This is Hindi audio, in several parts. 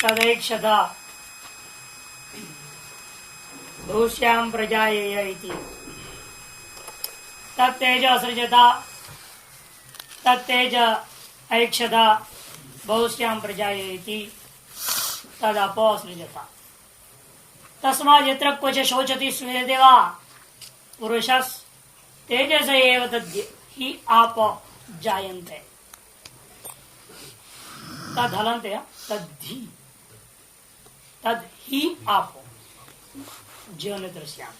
तदैक्षता भूष्यां प्रजायेय इति तत्तेज असृजता तत्तेज ऐक्षता बहुश्यां प्रजायेय इति तदपो असृजता तस्मात् यत्र क्वच शोचति स्वेदे वा पुरुषस् तेजस एव तद् हि आप जायन्ते तदहलन्ते तद्धि तद ही आप जीवन दृश्याम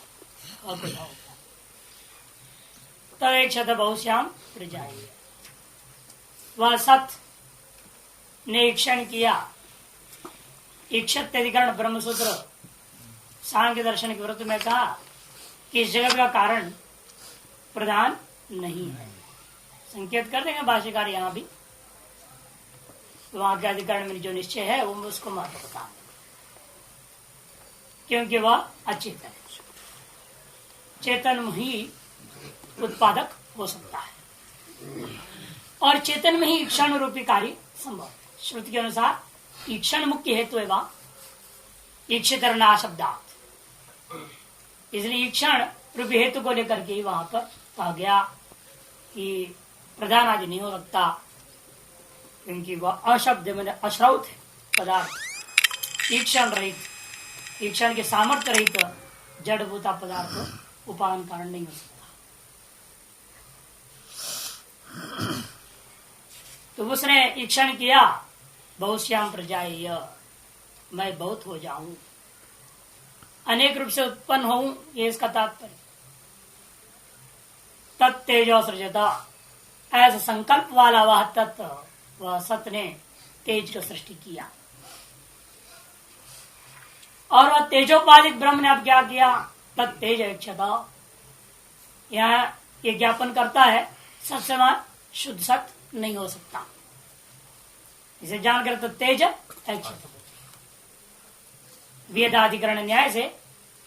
तदैक्षत बहुश्याम प्रजायेय वह सत ने ईक्षण किया ईक्षत्यधिकरण ब्रह्मसूत्र सांख्य दर्शन के व्रत में कहा कि इस जगत का कारण प्रधान नहीं है। संकेत कर देंगे भाष्यकार यहाँ भी वहां के अधिकरण में जो निश्चय है वो उसको महत्व बता क्योंकि वह अचेतन है। चेतन ही उत्पादक हो सकता है और चेतन में ही ईक्षण रूपी कार्य संभव है। श्रुति के अनुसार ईक्षण मुख्य हेतु एवं ईक्षितरना शब्दार्थ इसलिए ईक्षण रूपी हेतु को लेकर के वहां पर कहा गया कि प्रधान आदि नहीं हो सकता क्योंकि वह अशब्द मैंने अश्रौत है पदार्थ ईक्षण रहित ईक्षण के सामर्थ्य रहित जड़भूता पदार्थ उपादान कारण नहीं हो सकता। तो उसने ईक्षण किया बहुश्याम प्रजायेय मैं बहुत हो जाऊं अनेक रूप से उत्पन्न होऊं ये इसका तात्पर्य। तत्तेजो सृजता ऐसा संकल्प वाला वह तत्व वह सत्य ने तेज की सृष्टि किया और वह तेजोपाधिक ब्रह्म ने अब क्या किया तत्तेज इच्छता यहाँ ये ज्ञापन करता है सत्समान शुद्ध सत्य नहीं हो सकता इसे जानकर तत्तेज इच्छता वेदाधिकरण न्याय से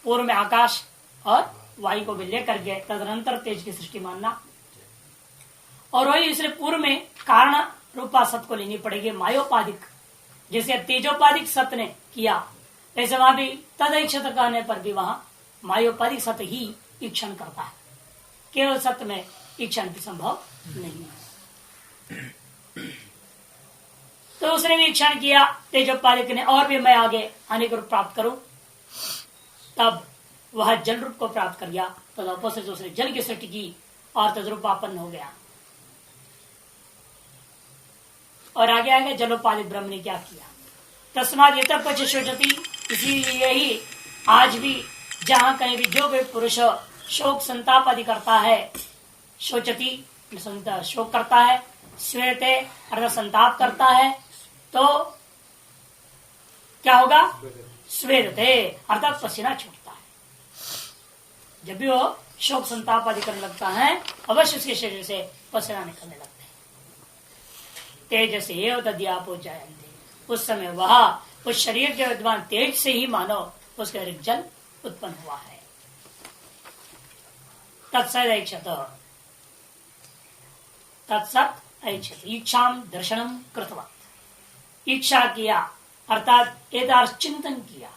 पूर्व में आकाश और वायु को भी लेकर के तदनंतर तेज की सृष्टि मानना और वही इसलिए पूर्व में कारण रूपा सत्य को लेनी पड़ेगी मायोपाधिक जैसे तेजोपाधिक सत्य ने किया ऐसे वहां भी तदैक्षत कहने पर भी वहां मायोपाधिक सत्य ही ईक्षण करता है केवल सत्य में ईक्षण भी संभव नहीं है। तो उसने भी ईक्षण किया तेजोपाधिक ने और भी मैं आगे अनेक रूप प्राप्त करूं तब वह जल रूप को प्राप्त कर गया तदपो से उसने जल की सृष्टि की और तद्रूपापन्न हो गया। और आगे आगे जलोपाधिक ब्रह्म ने क्या किया तस्मात् यत्र क्वच शोचति इसीलिए ही आज भी जहां कहीं भी जो भी पुरुष शोक संताप आदि करता है शोचति शोक करता है श्वेते अर्थात संताप करता है तो क्या होगा स्वेदते अर्थात पसीना छूटता है। जब भी वो शोक संताप आदि करने लगता है अवश्य उसके शरीर से पसीना निकलने लगता है। तेज से एव तद्यापो जायन्ते उस समय वह उस शरीर के विद्वान तेज से ही मानो उसके अंदर जल उत्पन्न हुआ है। तत्सदैक्षत तत्सत ऐक्षत इच्छाम दर्शनम कृतवत् इच्छा किया अर्थात एदार्थ चिंतन किया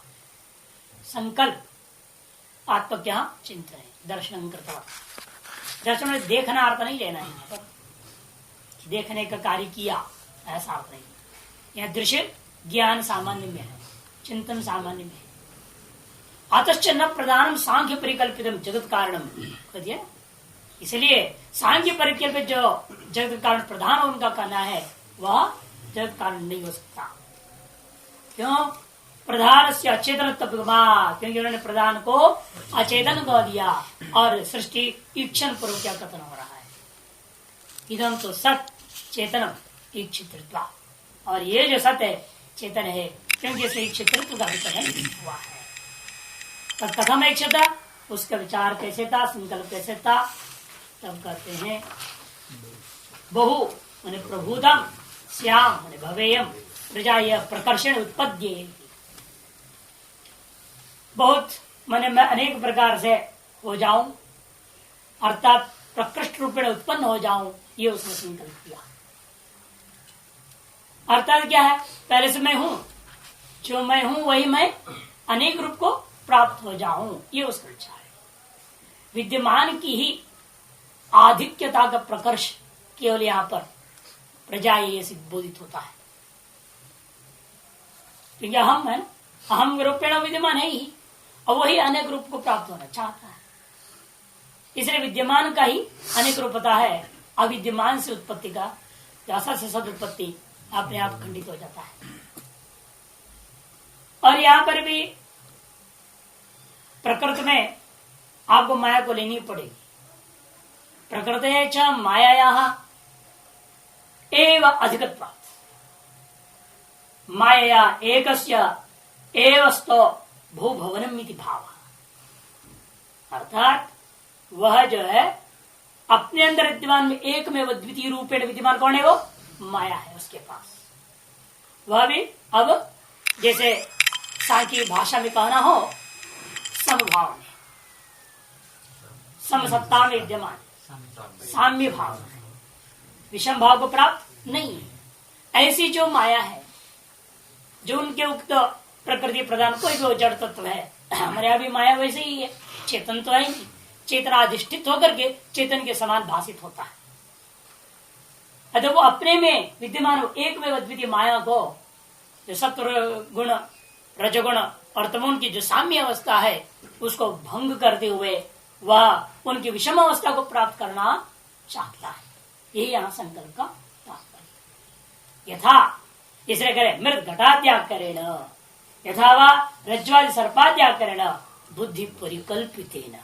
संकल्प आत्मज्ञा चिंतन है दर्शन कृतवत् दर्शन में देखना अर्थ नहीं लेना है यहाँ पर देखने का कार्य किया ऐसा अर्थ नहीं। यह दृश्य ज्ञान सामान्य में है चिंतन सामान्य में है। अतश्च न प्रधानम सांख्य परिकल्पितम जगत कारणम इसलिए सांख्य परिकल्पित जो जगत कारण प्रधान उनका कहना है वह जगत कारण नहीं हो सकता। क्यों प्रधान से अचेतन क्योंकि उन्होंने प्रधान को अचेतन कह दिया और सृष्टि ईक्षण पूर्व क्या कथन हो रहा है इदम तो सत चेतनम ईक्षितृत्वा और ये जो सत्य है चेतन है क्योंकि इसे ईक्षितृत्व का भी कथन हुआ है। तब कथम इच्छता उसका विचार कैसे था संकल्प कैसे था तब कहते हैं बहु माने प्रभुतम श्याम माने भवेयम प्रजा यह प्रकर्षण उत्पद्य बहुत माने मैं अनेक प्रकार से हो जाऊं अर्थात प्रकृष्ट रूप में उत्पन्न हो जाऊं ये उसने संकल्प किया। अर्थात क्या है पहले से मैं हूं जो मैं हूं वही मैं अनेक रूप को प्राप्त हो जाऊं, ये उसका इच्छा है। विद्यमान की ही आधिक्यता का प्रकर्ष केवल यहां पर प्रजा ये सिद्धबोधित होता है, क्योंकि अहम है, अहम रूपेण विद्यमान है ही, और वही अनेक रूप को प्राप्त होना चाहता है। इसलिए विद्यमान का ही अनेक रूपता है, अविद्यमान से उत्पत्ति का, असत से सद उत्पत्ति अपने आप खंडित हो जाता है। और यहां पर भी प्रकृति में आपको माया को लेनी पड़ेगी। प्रकृति च माया एव अधिकत्वात्, माया एकस्य एवस्तो भूभवनम इति भाव, अर्थात वह जो है अपने अंदर विद्यमान में एक में वो द्वितीय रूपेण विद्यमान कौन है? वो माया है उसके पास। वह भी अब जैसे सांख्य भाषा में कहना हो, समभाव में, समसत्ता में विद्यमान, साम्य भाव है, विषम भाव को प्राप्त नहीं है। ऐसी जो माया है, जो उनके उक्त प्रकृति प्रदान कोई भी जड़ तत्व है, हमारे यहाँ भी माया वैसे ही है, चेतन तो है नहीं, चेतनाधिष्ठित होकर के चेतन के समान भाषित होता है। अतः वो अपने में विद्यमान हो एक में अद्वितीय माया को, जो सत्व गुण रजगुण और तमोगुण की जो साम्य अवस्था है, उसको भंग करते हुए वह उनकी विषम अवस्था को प्राप्त करना चाहता है। यही यहाँ संकल्प का तात्पर्य। यथा इसलिए करे मृत घटात्याग करेण, यथा वा रज्ज्वादि सर्पात्याग करेण बुद्धि परिकल्पितेन।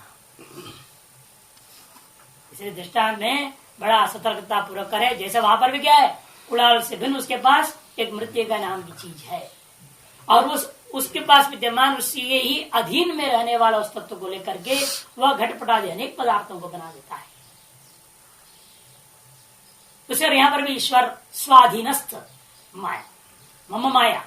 इसलिए दृष्टांत में बड़ा सतर्कता पूर्वक करे। जैसे वहां पर भी क्या है, कुड़ाल से भिन्न उसके पास एक मृत्यु का नाम की चीज है, और उसके पास विद्यमान उसके ही अधीन में रहने वाला उस तत्व को लेकर के वह घटपटादि अनेक पदार्थों को बना देता है। उसे यहाँ पर भी ईश्वर स्वाधीनस्थ माया, मम माया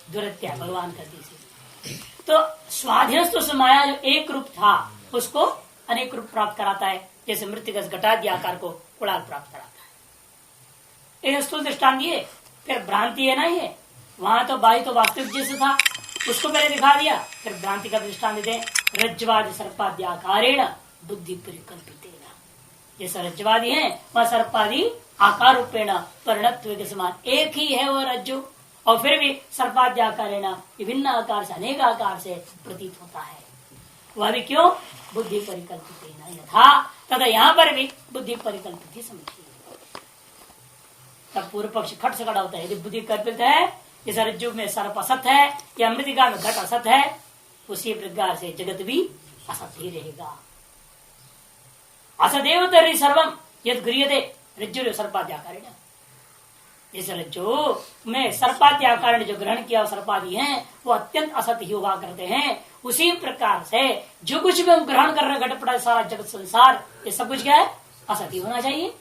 दुरत्या भगवान कहते हैं। तो स्वाधीनस्थ उस माया जो एक रूप था उसको अनेक रूप प्राप्त कराता है, जैसे मृतिकस घटादि आकार को कुड़ाल प्राप्त कराता है। एक स्थूल दृष्टांत ये, फिर भ्रांति है ना, ये वहां तो बाई तो वास्तविक जैसे था, उसको पहले दिखा दिया, फिर भ्रांति का दृष्टांत देते हैं। रज्ज्वादि सर्पादि आकारेण बुद्धि परिकल्पितेन, जैसे रज्ज्वादि है वह सर्पादि आकार रूपेण परिणत्व के समान एक ही है वह रज्जु, और फिर भी सर्पादि आकारेण विभिन्न आकार से अनेक आकार से प्रतीत होता है। वह भी क्यों? बुद्धि परिकल्पितेन यथा तथा यहाँ पर भी बुद्धि परिकल्पित ही समझिए। तब पूर्व पक्ष खट से खड़ा होता है, यदि बुद्धि कल्पित है, इस रज्जु में सर्प असत है या मृतिका में घट असत है, उसी प्रकार से जगत भी असत ही रहेगा। असदेव तर्हि सर्वम यद गृह्यते रज्जु सर्पाद्याकारेण, इस रज्जु में सर्पाद्याकार जो ग्रहण किया सर्पादि हैं वो अत्यंत असत ही हुआ करते हैं। उसी प्रकार से जो कुछ भी हम ग्रहण कर रहे हैं, घटपट सारा जगत संसार, ये सब कुछ क्या है? असत ही होना चाहिए।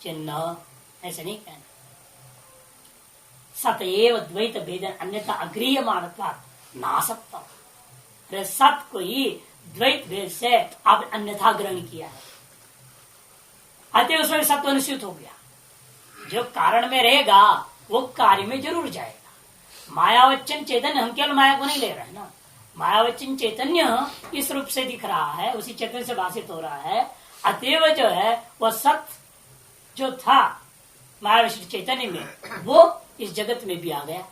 चिन्ह ऐसे नहीं कहना। सतएव द्वैत भेदन अन्यथा अग्रीय मानत्वात् नासत्ता, अरे सत को ही द्वैत भेद से आप अन्यथा ग्रहण किया है, अतः उसमें सत्व निश्चित हो गया। जो कारण में रहेगा वो कार्य में जरूर जाएगा। मायावचन चैतन्य, हम केवल माया को नहीं ले रहे हैं ना, मायावचन चैतन्य इस रूप से दिख रहा है, उसी चैतन्य से भाषित हो रहा है। अतएव जो है वह सत्य जो था मायावचन चैतन्य में, वो इस जगत में भी आ गया।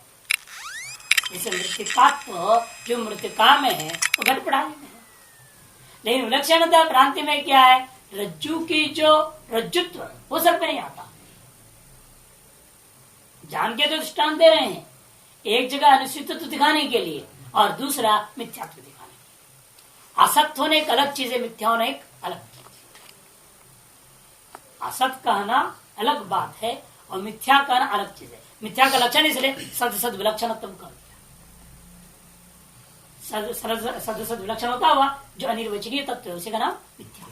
इसे मृतिकात्व जो मृतिका में है वो घटपटादि में है। लेकिन विलक्षणता भ्रांति में क्या है? रज्जु की जो रज्जुत्व वो सर पे नहीं आता। जान के तो दृष्टांत दे रहे हैं, एक जगह अनिश्चितत्व दिखाने के लिए और दूसरा मिथ्यात्व दिखाने के लिए। असत होने एक अलग चीज है, मिथ्या होने एक अलग चीज। असत कहना अलग बात है और मिथ्या कहना अलग चीज है। मिथ्या का लक्षण इसलिए सद सद विलक्षणत्व कर दिया। सद सद विलक्षण होता हुआ जो अनिर्वचनीय तत्व है उसे का नाम मिथ्या।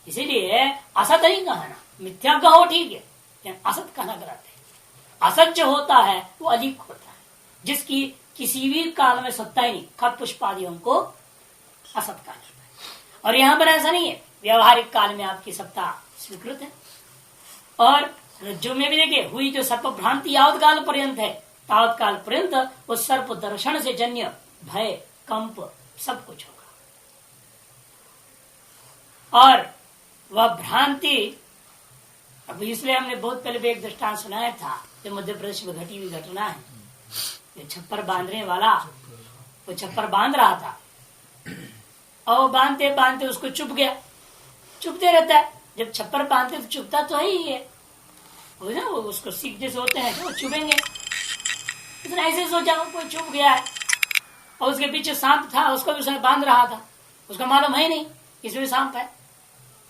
इसीलिए असत नहीं कहना, मिथ्या कहो ठीक है, असत कहना गलत है। असत जो होता है वो अधिक होता है, जिसकी किसी भी काल में सत्ता ही नहीं, खत पुष्प आदियों को असत कहा जाता है। और यहां पर ऐसा नहीं है, व्यवहारिक काल में आपकी सत्ता स्वीकृत है और रज्जु में भी देखिए हुई जो सर्प भ्रांति यावत काल पर्यंत है, तावत काल पर्यंत वो सर्प दर्शन से जन्य भय कंप सब कुछ होगा। और वह भ्रांति, अब इसलिए हमने बहुत पहले भी एक दृष्टांत सुनाया था, जो मध्य प्रदेश में घटी हुई घटना है। ये छप्पर बांधने वाला वो छप्पर बांध रहा था और बांधते बांधते उसको चुप गया। चुपते रहता है, जब छप्पर बांधते तो चुपता तो है ही है, वो ना वो उसको सीख जैसे होते हैं तो वो चुभेंगे। उसने ऐसे सोचा कोई चुप गया है और उसके पीछे सांप था, उसको भी उसने बांध रहा था, उसको मालूम है नहीं इसमें सांप है,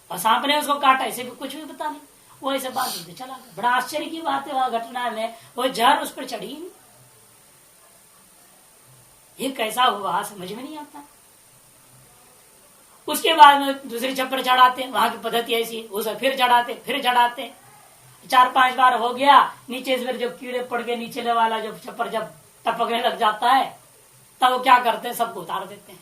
और सांप ने उसको काटा, ऐसे भी कुछ भी पता नहीं, वो ऐसे बांध देते चला गया। बड़ा आश्चर्य की बात है, वह घटना में वो जहर उस पर चढ़ी ही नहीं। ये कैसा हुआ समझ में नहीं आता। उसके बाद में दूसरी छप्पर चढ़ाते, वहां की पद्धति ऐसी, उसे फिर चढ़ाते 4-5 बार हो गया। नीचे से फिर जब कीड़े पड़ गए, नीचे वाला जो छप्पर जब टपकने लग जाता है तब वो क्या करते हैं, सबको उतार देते हैं,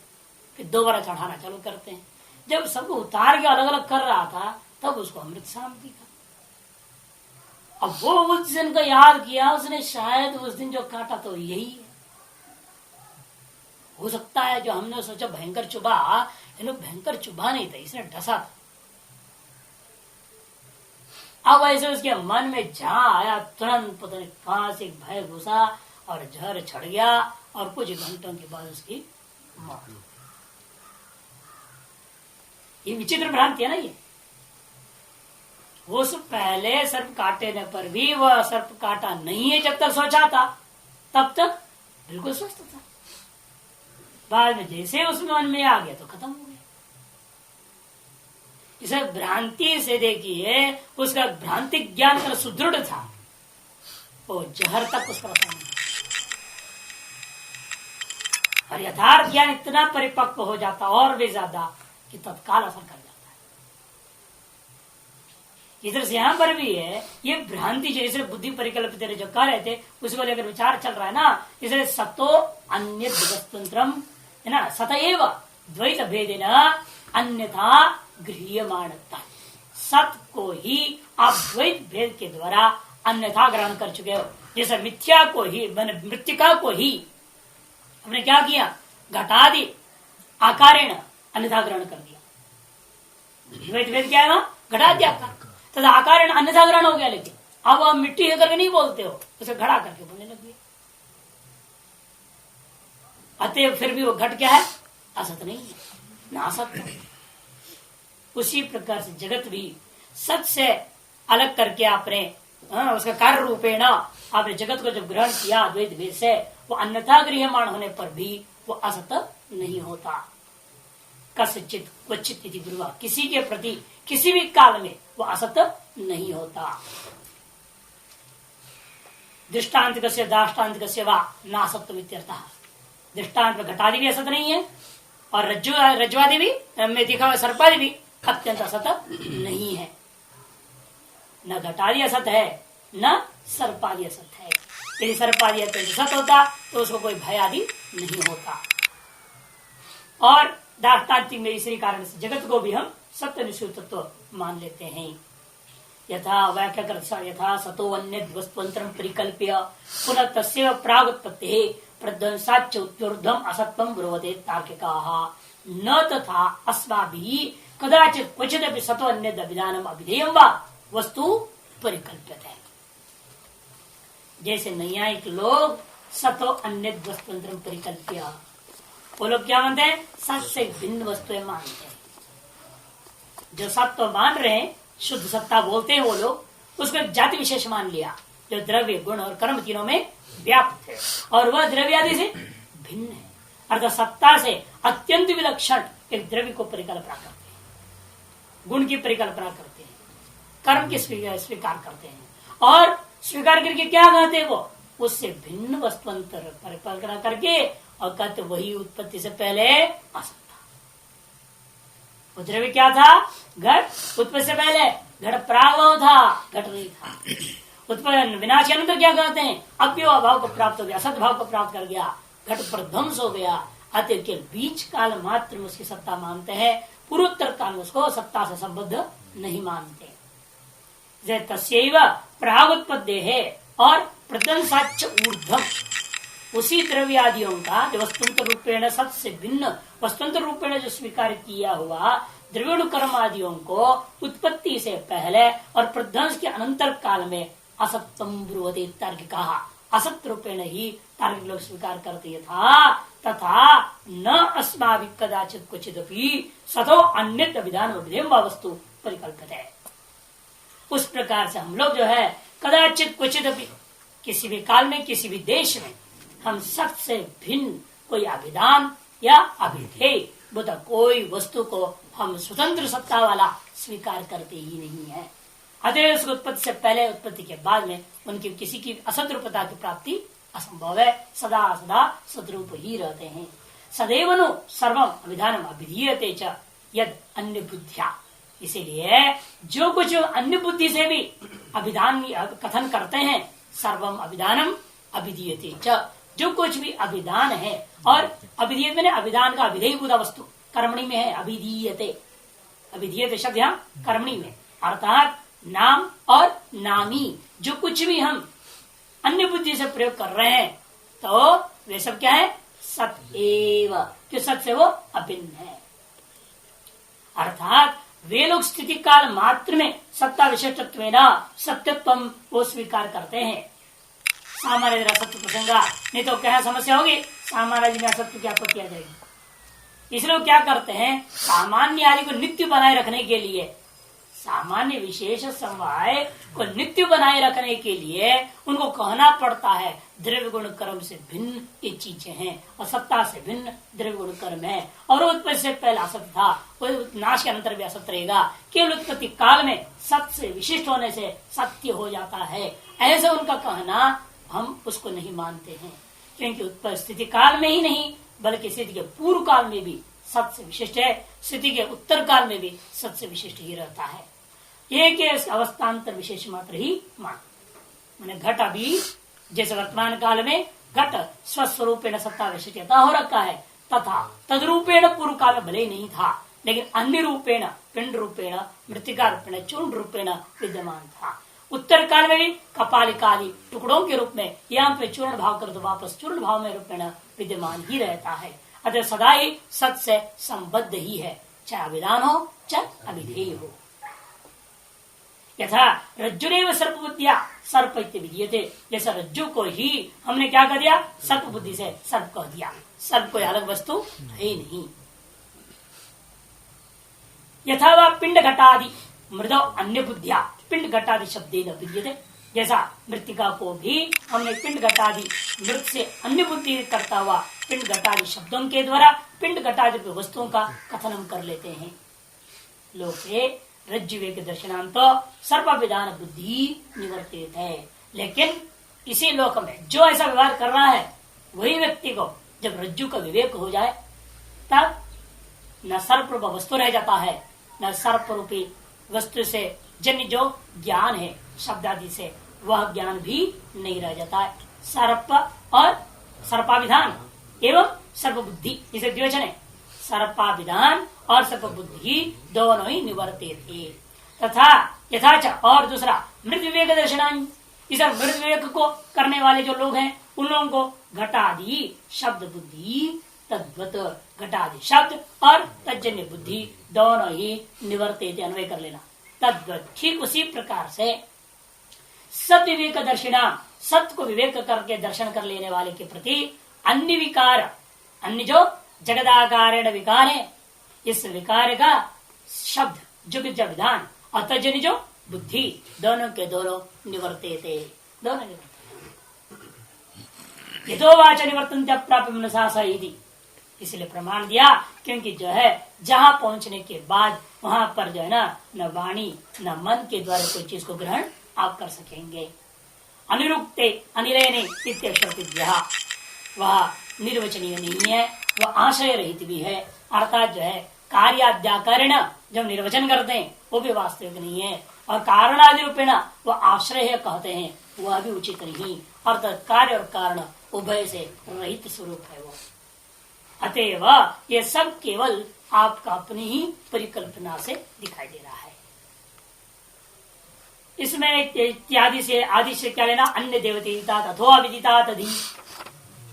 फिर दोबारा चढ़ाना चालू करते हैं। जब सबको उतार के अलग अलग कर रहा था तब उसको अमृत शांति दिखा। अब वो उस दिन को याद किया उसने, शायद उस दिन जो काटा तो यही है। हो सकता है जो हमने सोचा भयंकर चुभा, भयंकर चुभा नहीं था, इसने डसा था। अब ऐसे उसके मन में जहां आया तुरंत पता नहीं कहां से एक भय घुसा और जहर छड़ गया और कुछ घंटों के बाद उसकी मौत। ये विचित्र भ्रांति है ना। ये उस पहले सर्प काटने पर भी वह सर्प काटा नहीं है, जब तक सोचा था तब तक बिल्कुल स्वस्थ था। बाद में जैसे उसमें मन में आ गया तो खत्म हो गया। इसे भ्रांति से देखिए, उसका भ्रांतिक ज्ञान कर सुदृढ़ था, वो जहर तक उस पर असर नहीं। और यथार्थ ज्ञान इतना परिपक्व हो जाता और भी ज्यादा कि तत्काल असर कर जाता है। इधर से यहां पर भी है, ये भ्रांति जैसे बुद्धि परिकल्पित जो कह रहे थे उसको लेकर विचार चल रहा है ना। इसलिए सतो अन्य स्वतंत्रम है ना, सतएव द्वैत भेदेन अन्यथा गृह्यमाणता। सत को ही आप द्वैत भेद के द्वारा अन्यथा ग्रहण कर चुके हो। जैसे मिथ्या को ही, मृत्तिका को ही हमने क्या किया, घटादि आकारेण अन्यथा ग्रहण कर दिया। द्वैत भेद क्या है वहां, घटादि आकार, तथा आकारेण अन्यथा ग्रहण हो गया। लेकिन अब आप मिट्टी है करके नहीं बोलते हो, उसे घड़ा करके बोलने लगे। अतएव फिर भी वो घट क्या है, असत नहीं है, नासत है। उसी प्रकार से जगत भी सत से अलग करके आपने उसका कार्य रूपेण आपने जगत को जब ग्रहण किया द्वैत भेद से, वो अन्यथा गृह्यमाण होने पर भी वो असत नहीं होता। कस्यचित क्वचित इति गुरुवा, किसी के प्रति किसी भी काल में वो असत नहीं होता। दृष्टांत कस्य दाष्टान्त कस्य वा नासत्व इत्यर्थः। दृष्टांत में घटादि भी असत नहीं है और रज्जुआदि भी में दिखा हुआ सर्पादि भी अत्यंत असत नहीं है। न घटादि असत है न सर्पादि असत है। यदि सर्पादि अत्यंत सत होता तो उसको कोई भय आदि नहीं होता। और दाष्टान्तिक में इसी कारण से जगत को भी हम सत्य निश्चित तत्व मान लेते हैं। यथा व्याख्या कर यथा सतो अन्य वस्तुअंतरम परिकल्प्य पुनः तस्य प्रागुत्पत्ति प्रध्वंसाच्च उत्तरोर्ध्वम् असत्वं ब्रुवते तार्किकाः। न तथा अस्माभिः कदाचित् क्वचिदपि सतो अन्य विधानम अभिधेयं वा वस्तु परिकल्प्यते। जैसे नैयायिक लोग सतो अन्य वस्तुअंतरम परिकल्प्य, वो लोग क्या मानते हैं, सत से भिन्न वस्तुएं मानते हैं। जो सत्व मान रहे हैं, शुद्ध सत्ता बोलते हैं वो लोग, उसको जाति विशेष मान लिया जो द्रव्य गुण और कर्म तीनों में व्याप्त है और वह द्रव्य आदि से भिन्न है। अर्थात सत्ता से अत्यंत विलक्षण एक द्रव्य को परिकल्पना करते हैं, गुण की परिकल्पना करते हैं, कर्म की स्वीकार करते हैं और स्वीकार करके क्या कहते हैं, वो उससे भिन्न वस्तुअंतर परिकल्पना करके और कहते वही उत्पत्ति से पहले असत था। वो द्रव्य क्या था, घट। उत्पत्ति से पहले घट प्रागभाव था, घट नहीं था। उत्पन्न विनाश अनंतर क्या कहते हैं, अव्यय अभाव को प्राप्त हो गया, असत भाव को प्राप्त कर गया, घट पर ध्वंस हो गया। अतः के बीच काल मात्र में उसकी सत्ता मानते हैं, पूर्वोत्तर काल में उसको सत्ता से संबद्ध नहीं मानते। तस्यैव प्रागुत्पत्ति है और प्रदंसाच ऊर्ध्वम, उसी द्रव्यादियों का जो वस्तुंतर रूपेण सत से भिन्न वस्तुंतर रूपेण जो स्वीकार किया हुआ द्रव्यों कर्म आदियों को उत्पत्ति से पहले और प्रध्वंस के अनंतर काल में असत्यम ब्रुवते तर्क कहा। असत रूपेण ही तार्किक लोग स्वीकार करते था। तथा न अस्माभि कदाचित क्वचिदपि सतो अन्यत विधान विधेयम वस्तु परिकल्पित है। उस प्रकार से हम लोग जो है कदाचित क्वचिदपि किसी भी काल में किसी भी देश में हम सत से भिन्न कोई अभिधान या अभिधेय बुद्ध कोई वस्तु को हम स्वतंत्र सत्ता वाला स्वीकार करते ही नहीं है। अतः उसकी उत्पत्ति से पहले उत्पत्ति के बाद में उनकी किसी की असत रूपता की प्राप्ति असंभव है। सदा सदा सदरूप ही रहते हैं। सदैव नु सर्वम अभिधानम अभिधीयते च यद अन्य बुद्धिया, इसीलिए जो कुछ अन्य बुद्धि से भी अभिधान कथन करते हैं सर्वम अभिधानम अभिधीयते च, जो कुछ भी अभिधान है और अभिधीयत में अभिधान का अभिधेय बुधा वस्तु कर्मणि में है। अभिधीयते अभिधीयते शब्द यहाँ कर्मणि में अर्थात नाम और नामी जो कुछ भी हम अन्य बुद्धि से प्रयोग कर रहे हैं तो वे सब क्या है सत एव, जो सत से वो अभिन्न है। अर्थात वे लोग स्थिति काल मात्र में सत्ता विशिष्टत्वेन सत्यत्वम वो स्वीकार करते हैं। सामान्य असत्य प्रसंगा, नहीं तो क्या समस्या होगी, सामान्य में असत्य की आपत्ति आ जाएगी। इसलिए वो क्या करते हैं सामान्य आदि को नित्य बनाए रखने के लिए, सामान्य विशेष समवाय को नित्य बनाए रखने के लिए उनको कहना पड़ता है द्रव्य गुण कर्म से भिन्न ये चीजें हैं और सत्ता से भिन्न द्रव्य गुण कर्म है। और उत्पत्ति से पहले असत्य था, वो नाश के अंतर भी असत्य रहेगा। केवल उत्पत्ति काल में सत्य से विशिष्ट होने से सत्य हो जाता है, ऐसा उनका कहना हम उसको नहीं मानते हैं। क्योंकि उत्पत्ति स्थिति काल में ही नहीं बल्कि स्थिति के पूर्व काल में भी सत्य से विशिष्ट है, स्थिति के उत्तर काल में भी सत्य से विशिष्ट ही रहता है। एक अवस्थांतर विशेष मात्र ही माने घट अभी जैसे वर्तमान काल में घट स्वस्वरूपेण सत्ता विशिष्टता हो रखा है तथा तदरूपेण पूर्व काल में भले ही नहीं था, लेकिन अन्य रूपेण पिंड रूपेण मृतिका रूपेण चूर्ण रूपेण विद्यमान था। उत्तर काल में भी कपालिका आदि टुकड़ों के रूप में यहाँ पे चूर्ण भाव कर तो वापस चूर्ण भाव में रूपेण विद्यमान ही रहता है। अतः सदा ही सत से संबद्ध ही है, चाहे अभिधान हो चाहे अभिधेय हो। यथा रज्जुरेव सर्प बुद्धिया सर्प विधीयते, जैसा रज्जु को ही हमने क्या कर दिया सर्प बुद्धि से सर्प कह दिया। सर्प कोई अलग वस्तु है ही नहीं। यथा वह पिंड घटादि मृदो अन्य बुद्धिया पिंड घटादि शब्देन विधीयते, जैसा मृतिका को भी हमने पिंड घटादि मृत से अन्य बुद्धि करता हुआ पिंड घटादि शब्दों के द्वारा पिंड घटादि वस्तुओं का कथन हम कर लेते हैं। लोके रज्जुवे के दर्शनांत सर्प विधान बुद्धि निवर्तित है। लेकिन इसी लोक में जो ऐसा व्यवहार कर रहा है वही व्यक्ति को जब रज्जु का विवेक हो जाए तब न सर्प रूप वस्तु रह जाता है, न सर्प रूपी वस्तु से जन्य जो ज्ञान है शब्द आदि से वह ज्ञान भी नहीं रह जाता है। सर्प और सर्पाभिधान एवं सर्प बुद्धि इसे द्विवचन है। सर्पाभिधान और सर्प बुद्धि दोनों ही निवर्ते थे। तथा यथाच और दूसरा मृत विवेक दर्शनान, इस मृत विवेक को करने वाले जो लोग हैं उन लोगों को घटादि शब्द बुद्धि तद्वत घटादि शब्द और तज्जन्य बुद्धि दोनों ही निवर्ते थे। अन्वय कर लेना तद्वत, ठीक उसी प्रकार से सत विवेक दर्शिना सत्य को विवेक करके दर्शन कर लेने वाले के प्रति अन्य विकार, अन्य जो जगदाकारेण विकार है इस विकार का शब्द जो कि विधान और तजनी जो बुद्धि दोनों के दोनों निवर्ते थे, दोनों निवर्ते। यथोवाच निवर्तन प्राप्त मनसा यदि, इसलिए प्रमाण दिया क्योंकि जो है जहां पहुंचने के बाद वहां पर जो है ना न वाणी न मन के द्वारा कोई चीज को ग्रहण आप कर सकेंगे। अनिरुक्ते अनिलयने इत्यक्षरतिभ्यः, वह निर्वचनीय नहीं है, वह आशय रहित भी है। अर्थात जो है कार्याद्याकरण जब निर्वचन करते हैं वो भी वास्तविक नहीं है और कारणादि रूपेण वह आश्रय कहते हैं वह भी उचित नहीं। अर्थात कार्य और कारण उभय से रहित स्वरूप है वो। अतएव ये सब केवल आपका अपनी ही परिकल्पना से दिखाई दे रहा है। इसमें इत्यादि से आदि से क्या लेना, अन्य देवतीता अथवा विदिता तदि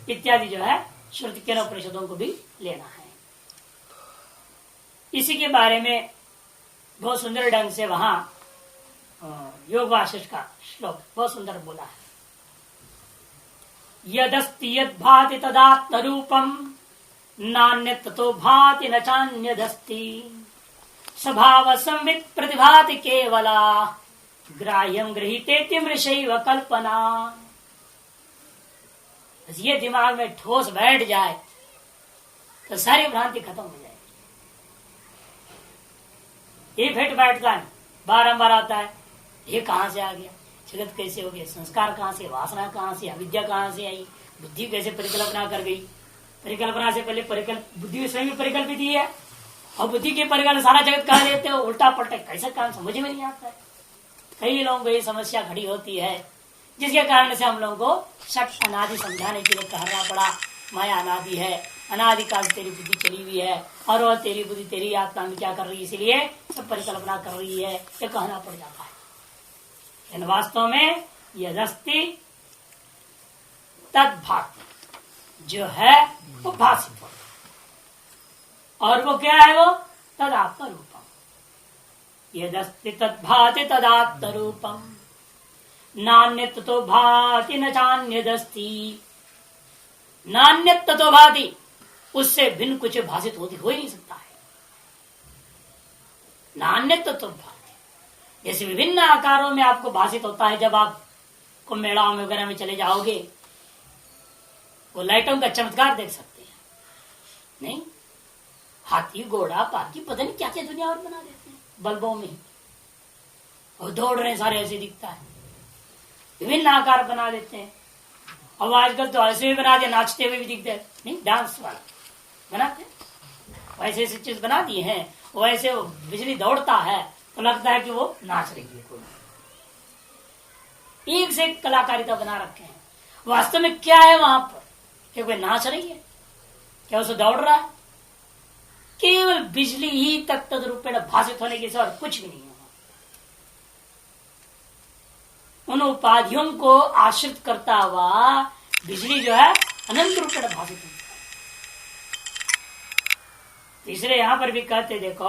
इत्यादि जो है श्रुति के उपनिषदों को भी लेना है। इसी के बारे में बहुत सुंदर ढंग से वहां योग वासिष्ठ का श्लोक बहुत सुंदर बोला है। यदस्ति यद भाति तदात्म रूपम नान्यत् ततो भाति न चान्यदस्ति स्वभाव संवित् प्रतिभाति केवला ग्राह्यम गृहीतेति मृषैव कल्पना। बस ये दिमाग में ठोस बैठ जाए तो सारी भ्रांति खत्म हो जाएगी। ये फिट बैठता है, बारंबार आता है, ये कहां से आ गया, जगत कैसे हो गया, संस्कार कहां से, वासना कहां से, अविद्या कहां से आई, बुद्धि कैसे परिकल्पना कर गई, परिकल्पना से पहले बुद्धि स्वयं परिकल्पित ही है और बुद्धि के परिकल्पना सारा जगत कहा देते हो, उल्टा पलटा कैसा काम समझ में नहीं आता है। कई लोगों को ये समस्या खड़ी होती है जिसके कारण से हम लोगों को शक अनादि समझाने के लिए कहना पड़ा। माया अनादि है, अनादि काल से तेरी बुद्धि चली हुई है और वह तेरी बुद्धि तेरी आत्मा में क्या कर रही है, इसीलिए सब परिकल्पना कर रही है, ये कहना पड़ जाता है। लेकिन वास्तव में यदस्ति तद्भाति जो है वो भाषित हो, और वो क्या है, वो तदात्म रूपम। यदस्ति तद्भाति तदात्म रूपम नान्यत् ततो भाति न चान्यदस्ति। नान्यत् ततो भाति, उससे भिन्न कुछ भाषित होती हो ही नहीं सकता है। नान्यत् ततो भाति, जैसे विभिन्न आकारों में आपको भाषित होता है। जब आप को मेलाओं में वगैरह में चले जाओगे, वो लाइटों का चमत्कार देख सकते हैं, नहीं? हाथी घोड़ा पालकी पता नहीं क्या क्या दुनिया और बना देते हैं बल्बों में, और दौड़ रहे सारे ऐसे दिखता है, विभिन्न आकार बना देते हैं। अब आजकल तो ऐसे भी बना दिया, नाचते हुए भी दिखते हैं, नहीं? डांस वाला बनाते हैं, वैसे ऐसी चीज बना दी है, वैसे वो बिजली दौड़ता है तो लगता है कि वो नाच रही है। कोई एक से एक कलाकारिता बना रखे हैं। वास्तव में क्या है वहां पर, क्या कोई नाच रही है, क्या उसे दौड़ रहा है? केवल बिजली ही तक तद रूपेण भाषित होने के सिवा कुछ भी नहीं है। उन उपाधियों को आश्रित करता हुआ बिजली जो है अनंत रूपेण भाषित होती है। तीसरे यहां पर भी कहते देखो,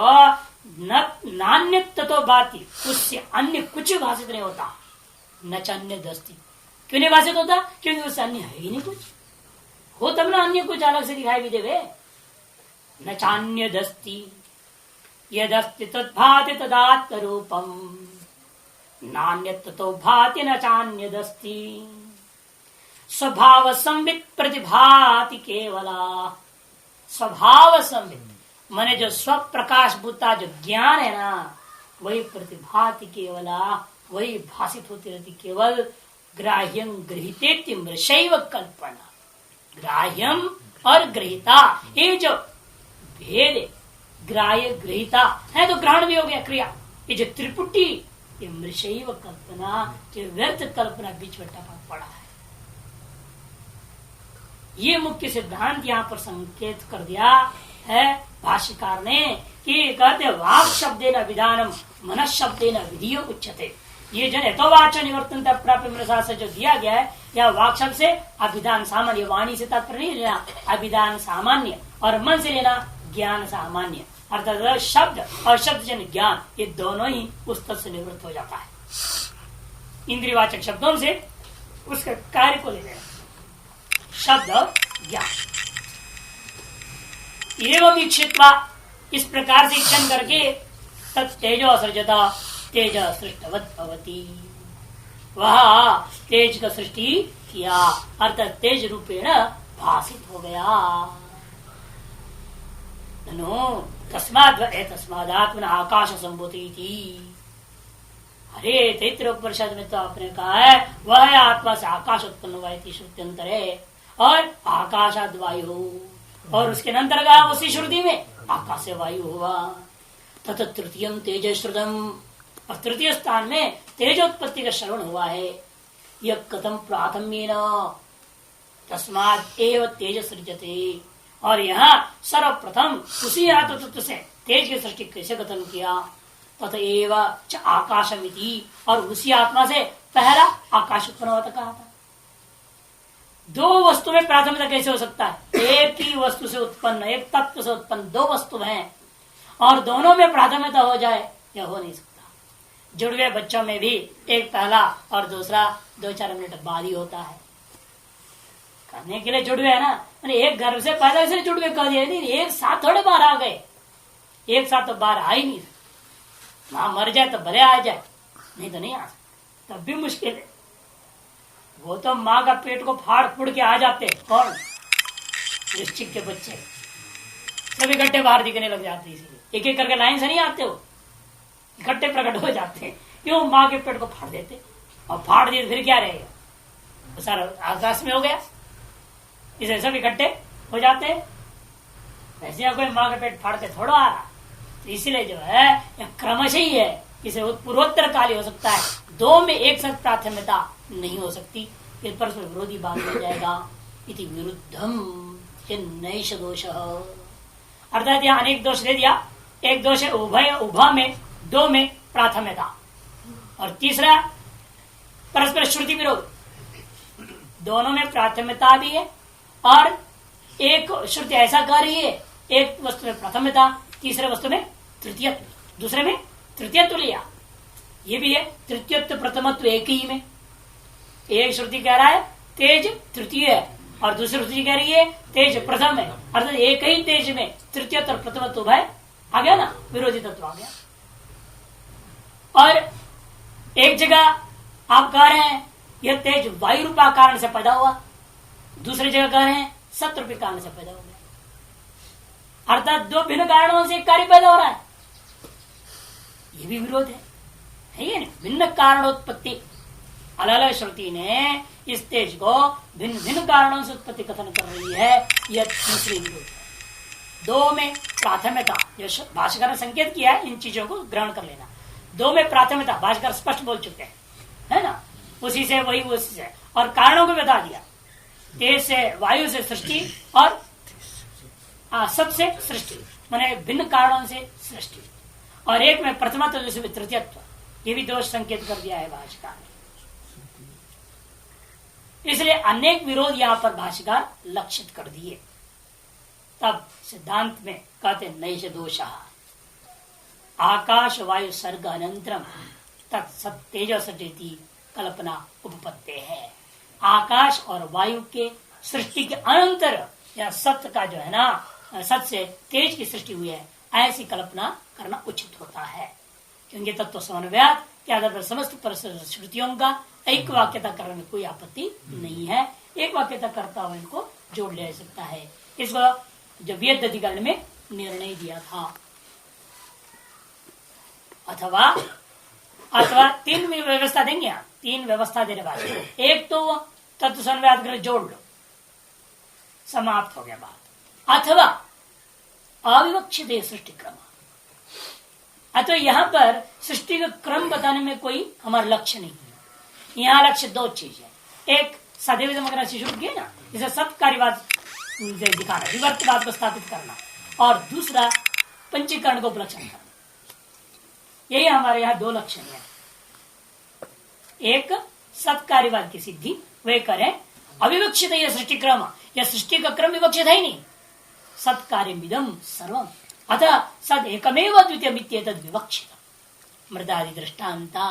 नान्य ततो भाति, उससे अन्य कुछ भाषित नहीं होता। न चान्य दस्ती, क्यों नहीं भाषित होता? क्योंकि उससे अन्य है ही नहीं कुछ। हो तब ना अन्य कुछ अलग से दिखाई भी देवे। न चान्य दस्ती यदस्ति तद्भाति तदात्म रूपम नान्य ततो भाति न चान्य दस्ती स्वभाव संवित प्रतिभाति केवला। स्वभाव संवित माने जो स्वप्रकाश भूता जो ज्ञान है ना, वही प्रतिभाति केवला, वही भाषित होती रहती केवल। ग्राह्यम गृहीतेति मृषैव कल्पना। ग्राह्यम और गृहीता, ये जो भेद है, ग्राह्य गृहीता है तो ग्रहण भी हो गया क्रिया। ये जो त्रिपुटी, ये मृषैव कल्पना, जो व्यर्थ कल्पना बीच में टपक पड़ा है। ये मुख्य सिद्धांत यहाँ पर संकेत कर दिया है भाष्यकार ने कि कहते वाक शब्देन विधानम मन शब्देन विधियो उच्यते। ये जो यथोवाच निवर्तन प्राप्य मनसा से जो दिया गया है, या वाक शब्द से अभिधान सामान्य, वाणी से तात्पर्य नहीं लेना, अभिधान सामान्य, और मन से लेना ज्ञान सामान्य, अर्थात शब्द और शब्द जन ज्ञान, ये दोनों ही उस तत्व से निवृत्त हो जाता है। इंद्रियवाचक शब्दों से उसके कार्य को ले लेना, शब्द और ज्ञान। एवं इच्छित्वा, इस प्रकार से इच्छन करके तेजो सृजता तेज सृष्टवत भवति, वह तेज का सृष्टि किया, अर्थात तेज रूपेण भाषित हो गया। तस्मादात्मन आकाश संभूति थी। अरे तैत्तिरीयोपनिषद में तो आपने कहा है वह आत्मा से आकाश उत्पन्न हुआ थी, श्रुत्यंतर है, और आकाशाद वायु, और उसके अंतर का उसी श्रुति में आकाश से वायु हुआ। तथा तृतीयम तेज श्रुतम, और तृतीय स्थान में तेजोत्पत्ति का श्रवण हुआ है। यह कथम प्राथम्येन तस्मात् एव तेज सृजते, और यहाँ सर्वप्रथम उसी आत्म तत्व से तेज की सृष्टि कैसे कथन किया? तथैव च आकाशमिति, और उसी आत्मा से पहला आकाश उत्पन्न हुआ कहा था। दो वस्तु में प्राथमिकता कैसे हो सकता है? एक ही वस्तु से उत्पन्न, एक तत्व से उत्पन्न दो वस्तु हैं और दोनों में प्राथमिकता हो जाए, यह हो नहीं सकता। जुड़वे बच्चों में भी एक पहला और दूसरा 2-4 मिनट बाद ही होता है। करने के लिए जुड़वे है ना, मैंने एक घर से पैदा इसलिए जुड़वे कर दिया, नहीं एक साथ थोड़े बाहर आ गए, एक साथ तो बाहर आ ही नहीं। मां मर जाए तो भले आ जाए, नहीं तो नहीं आ सकता, तब भी मुश्किल है। वो तो माँ का पेट को फाड़ फूड़ के आ जाते। कौन? वृश्चिक के बच्चे सब इकट्ठे बाहर दिखने लग जाते, इसीलिए एक एक करके लाइन से नहीं आते, हो इकट्ठे प्रकट हो जाते हैं। क्यों? माँ के पेट को फाड़ देते, और फाड़ दिए फिर क्या रहेगा? तो सारा आकाश में हो गया, इसे सब इकट्ठे हो जाते हैं। वैसे कोई माँ का पेट फाड़ के थोड़ा आ रहा, तो इसीलिए जो है यह क्रमशः ही है, इसे पूर्वोत्तर काल हो सकता है, दो में एक साथ प्राथमिकता नहीं हो सकती, फिर परस्पर विरोधी बात हो जाएगा। इति विरुद्धम नैष दोष, अर्थात यहाँ अनेक दोष दे दिया। एक दोष है उभय, उभा में दो में प्राथमिकता, और तीसरा परस्पर श्रुति विरोध, दोनों में प्राथमिकता भी है और एक श्रुति ऐसा कह रही है, एक वस्तु में प्रथमता, तीसरे वस्तु में तृतीयत्व, दूसरे में तृतीयत्व लिया, ये भी है। तृतीयत्व प्रथमत्व एक ही में, एक श्रुति कह रहा है तेज तृतीय है और दूसरी श्रुति कह रही है तेज प्रथम है, अर्थात एक ही तेज में तृतीयत्व और प्रथमत्व है, आ गया ना, विरोधी तत्व आ गया। और एक जगह आप कह रहे हैं यह तेज वायु रूपा कारण से पैदा हुआ, दूसरी जगह कह रहे हैं सत्य रूपी कारण से पैदा हो गया, अर्थात दो भिन्न कारणों से एक कार्य पैदा हो रहा है, ये भी विरोध है ये ना? भिन्न कारणोत्पत्ति, अलग अलग श्रुति ने इस तेज को भिन्न भिन्न कारणों से उत्पत्ति कथन कर रही है, यह तीसरी विरोध है। दो में प्राथमिकता, जो भाष्यकार ने संकेत किया है, इन चीजों को ग्रहण कर लेना। दो में प्राथमिकता भाष्यकार स्पष्ट बोल चुके हैं, है ना, उसी से वही उसी से, और कारणों को बता दिया, तेज से वायु से सृष्टि और सबसे सृष्टि, माने भिन्न कारणों से सृष्टि, और एक में प्रथमत्व दूसरे में तृतीयत्व, ये भी दोष संकेत कर दिया है भाष्यकार ने। इसलिए अनेक विरोध यहां पर भाष्यकार लक्षित कर दिए। तब सिद्धांत में कहते नैष दोष, आकाश वायु सर्ग अनंतरम तत्सत्तेज सृष्टि कल्पना उपपत्ति है। आकाश और वायु के सृष्टि के अनंतर या सत्य का जो है ना, सत्य से तेज की सृष्टि हुई है, ऐसी कल्पना करना उचित होता है, क्योंकि तत्व समन्वयात के आधार पर समस्त श्रुतियों का एक वाक्यता करने में कोई आपत्ति नहीं है। एक वाक्यता करता हुआ इनको जोड़ ले सकता है। इसको जब वेद अधिकरण में निर्णय दिया था, अथवा तीन व्यवस्था देंगे, तीन व्यवस्था देने वाले, एक तो तत्व समन्वयात कर जोड़ लो, समाप्त हो गया बात, अथवा अविवक्षित सृष्टि क्रम, अथवा यहाँ पर सृष्टि का क्रम बताने में कोई हमारा लक्ष्य नहीं है। यहाँ लक्ष्य दो चीज है, एक सदैव समग्र से शुरू किया ना, इसे सत्कार्यवाद दिखाना, विवर्तवाद को स्थापित करना, और दूसरा पंचीकरण को उपलक्षण करना, यही हमारे यहाँ दो लक्षण है। एक सत्कार्यवाद की सिद्धि, वे करें अविवक्षित यह सृष्टि क्रम, यह सृष्टि का क्रम विवक्षित है ही नहीं, सत्कार्यमिदं सर्वम अतः सद एकमेव द्वितीय तद विवक्षित। मृदादि दृष्टांता,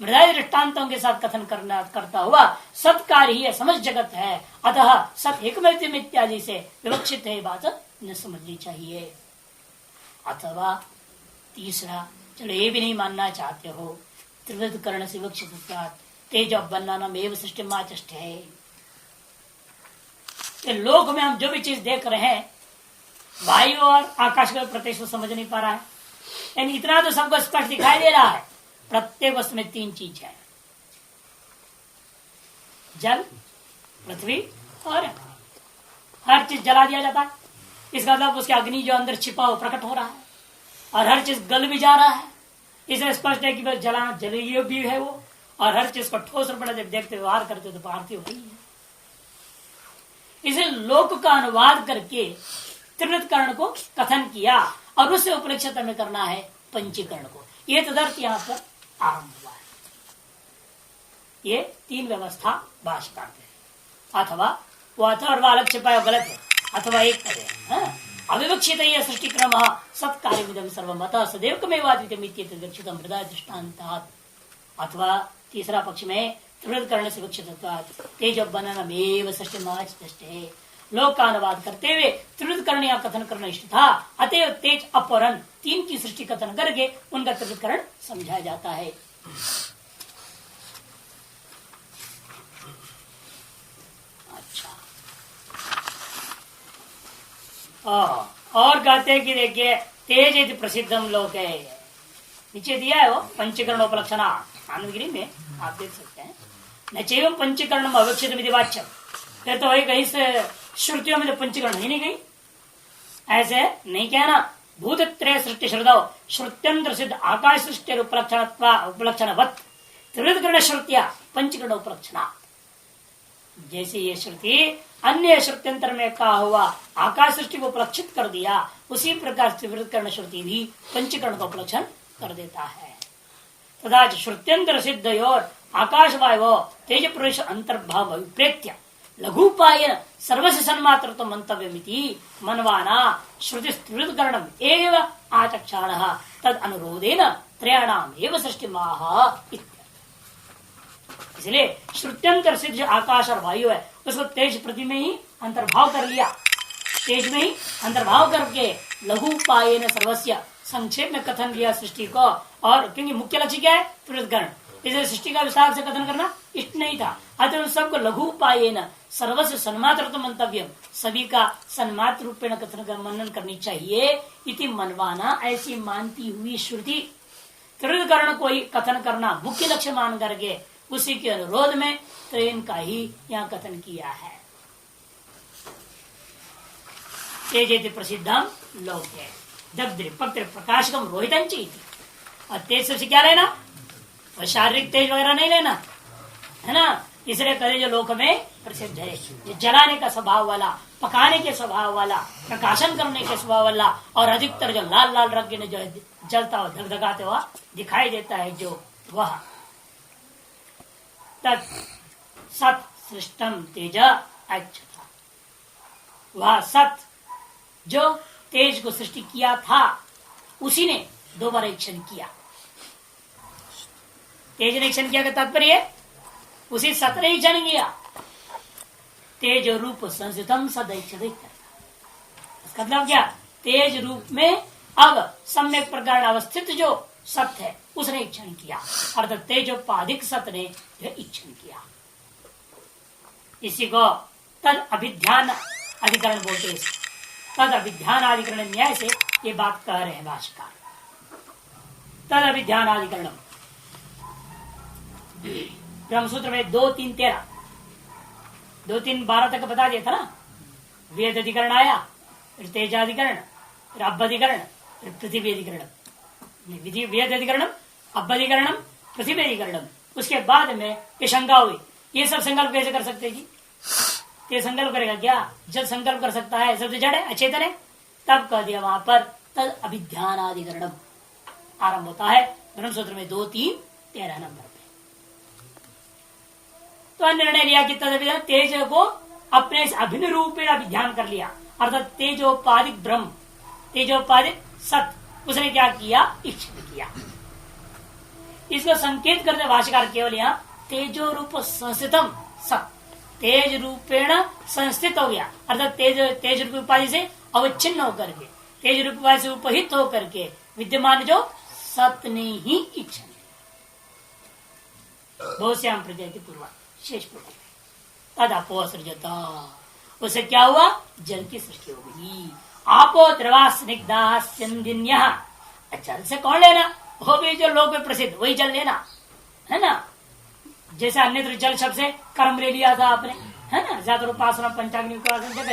मृदादि दृष्टांतों के साथ कथन करता हुआ सत्कार्य ही समझ जगत है, अतः सत एकमेव इत्यादि से विवक्षित है, बात न समझनी चाहिए। अथवा तीसरा, चलो ये भी नहीं मानना चाहते हो, त्रिवृत कर्ण से विवक्षित तेज बनाना एवं सृष्टि माचष्ट है, लोक में हम जो भी चीज देख रहे हैं, वायु और आकाश का प्रत्यक्ष समझ नहीं पा रहा है, यानी इतना तो सबको स्पष्ट दिखाई दे रहा है, प्रत्येक वस्तु में तीन चीज है, जल, पृथ्वी और हर चीज जला दिया जाता है, इसका मतलब उसके अग्नि जो अंदर छिपा हो प्रकट हो रहा है, और हर चीज गल भी जा रहा है, इसे स्पष्ट है कि जला जलीय भी है वो, और हर चीज को ठोस रूप में देखते व्यवहार करते तो पार्थिव वही है। इसे लोक का अनुवाद करके त्रिवृत कर्ण को कथन किया, और उससे उपलक्षित में करना है पंचीकरण को, ये तदर्थ यहाँ पर आरंभ हुआ है। ये तीन व्यवस्था भाषिका है। अथवा वो अथवा और अलग छिपाया गलत है, अथवा एक करे अविवक्षित सृष्टि क्रम सत्कार्यमिदं सर्वमत सदैव मृदा दृष्टान्तात्। अथवा तीसरा पक्ष में त्रिवृत कर्ण से विवक्षित तेज बननमेव सृष्टि लोक का अनुवाद करते हुए त्रिवृत कर्ण या कथन करना इष्ट था, अतएव तेज अपरन तीन की सृष्टि कथन करके उनका त्रिवृत कर्ण समझाया जाता है। अच्छा, और कहते हैं कि देखिए तेज यदि प्रसिद्धम लोक है, नीचे दिया है वो पंचकरण उपलक्षणा आनंदगिरी में आप देख सकते हैं। न चैवं पंचकरण अविवक्षित वाच्य, फिर तो वही कहीं से श्रुतियों में तो पंचकरण ही नहीं गई, ऐसे नहीं कहना। भूतत्रय सृष्टि श्रुतौ श्रुत्यंत्र सिद्ध आकाश सृष्टि उपलक्षणवत् त्रिवृतकरण श्रुतिया पंचकरण उपलक्षणा। जैसे ये श्रुति अन्य श्रुत्यंतर में कहा हुआ आकाश सृष्टि को उपलक्षित कर दिया, उसी प्रकार त्रिवृतकरण श्रुति भी पंचकरण का उपलक्षण कर देता है। तथा श्रुत्यंतर सिद्ध और आकाश वायु तेज प्रवेश अंतर्भाव अभिप्रेत्य लघुपायन सर्वस्य सन्मात्रत्व मंतव्यमिति मनवाना श्रुति त्रिवृतकरणम एव आचक्षाण तद अनुरोधेन त्रयाणाम एव सृष्टि माह। इसलिए श्रुत्यंतर सिद्ध जो आकाश और वायु है उसको तेज प्रति में ही अंतर्भाव कर लिया, तेज में ही अंतर्भाव करके लघुपायन सर्वस्य संक्षेप में कथन किया सृष्टि को। और क्योंकि मुख्य लक्ष्य क्या है त्रिवृतकरण, इसलिए सृष्टि का विस्तार से कथन करना इष्ट नहीं था, अतः उन सबको लघु उपायेन सर्वस्व सन्मात्र मंतव्य, सभी का सन्मात्र रूपेण कथन कर मनन करनी चाहिए इति मनवाना। ऐसी मानती हुई श्रुति त्रिवृतकरण को ही कथन करना मुख्य लक्ष्य मान करके उसी के अनुरोध में त्रयन का ही यहाँ कथन किया है। तेजेति प्रसिद्धम लोके दग्ध्रि पक्त्र प्रकाशकम रोहितंची। और तेज से क्या लेना, शारीरिक तेज वगैरह नहीं लेना है ना। इसलिए करे जो लोक में प्रसिद्ध है, जो जलाने का स्वभाव वाला, पकाने के स्वभाव वाला, प्रकाशन करने के स्वभाव वाला, और अधिकतर जो लाल लाल रंग में जो जलता हुआ धगधगाते हुआ दिखाई देता है जो वह तत् सत सृष्टम तेज अच्छा, वह सत जो तेज को सृष्टि किया था उसी ने दोबारा इच्छन किया। तेज ने इच्छन किया का तात्पर्य उसी सत ने इच्छन किया। तेज रूप संस्थितम सदैच्छित, इसका मतलब क्या, तेज रूप में अब सम्यक प्रकार अवस्थित जो सत्य है उसने इच्छन किया, अर्थात तेजोपाधिक सत्य ने यह इच्छन किया। इसी को तद अभिध्यान अधिकरण बोलते हैं। तद अभिध्यान अधिकरण न्याय से ये बात कह रहे हैं भाष्यकार। तद अभिध्यान अधिकरण ब्रह्मसूत्र में 2-3-13 2-3-12 तक बता दिया था ना। वेद अधिकरण आया, फिर तेजाधिकरण, फिर अभ्यधिकरण, फिर पृथ्वी अधिकरण, वेद अधिकरणम, अभ्यधिकरणम, पृथ्वी अधिकरणम। उसके बाद में ये शंका हुई, ये सब संकल्प कैसे कर सकते जी, ये संकल्प करेगा क्या, जब संकल्प कर सकता है सब तो जड़ है, अचेतन है। तब कह दिया वहां पर तद अभिध्यानाधिकरणम आरंभ होता है ब्रह्मसूत्र में 2-3-13 नंबर पे। तो निर्णय लिया कि तद अभिध्यान तेज को अपने अभिन्न रूपेण अभिध्यान कर लिया, अर्थात तेजोपाधिक ब्रह्म, तेजोपाधिक सत्य उसने क्या किया, इच्छित किया। इसको संकेत करते भाष्यकार केवल यहाँ तेजो रूप संस्थितम सत्य, तेज रूपेण संस्थित हो गया, अर्थात तेज रूप उपाधि से अवच्छिन्न होकर के, तेज रूप उपाधि से उपहित होकर के विद्यमान जो सत्य ने ही इच्छा बहुत श्याम प्रजाति पूर्वा शेष पूर्व तद अपो सृजता, उसे क्या हुआ, जल की सृष्टि हो गई। आपो द्रवा स्निग्धा स्यंदिन्या, जल से कौन लेना, वो भी जो लोक में प्रसिद्ध वही जल लेना है ना। जैसे अन्यत्र जल शब्द से कर्म ले लिया था आपने, है ना, ज्यादा उपासना पंचाग्नि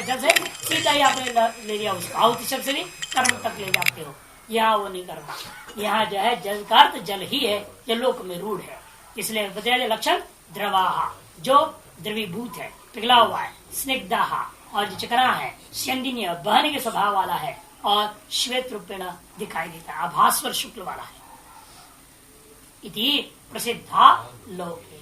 जल से सीधा ही आपने ले लिया, उसको आहुति शब्द से भी कर्म तक ले जाते हो। यहाँ वो नहीं करना, यहाँ जो है जल का अर्थ जल ही है, जो लोक में रूढ़ है। इसलिए बताया लक्षण द्रवाहा, जो द्रवीभूत है, पिघला हुआ है, स्निग्धाहा और जो चकरा है, स्यंदिनीय बहने के स्वभाव वाला है, और श्वेत रूपेण दिखाई देता है, आभास्वर शुक्ल वाला है। इति प्रसिद्धा लोके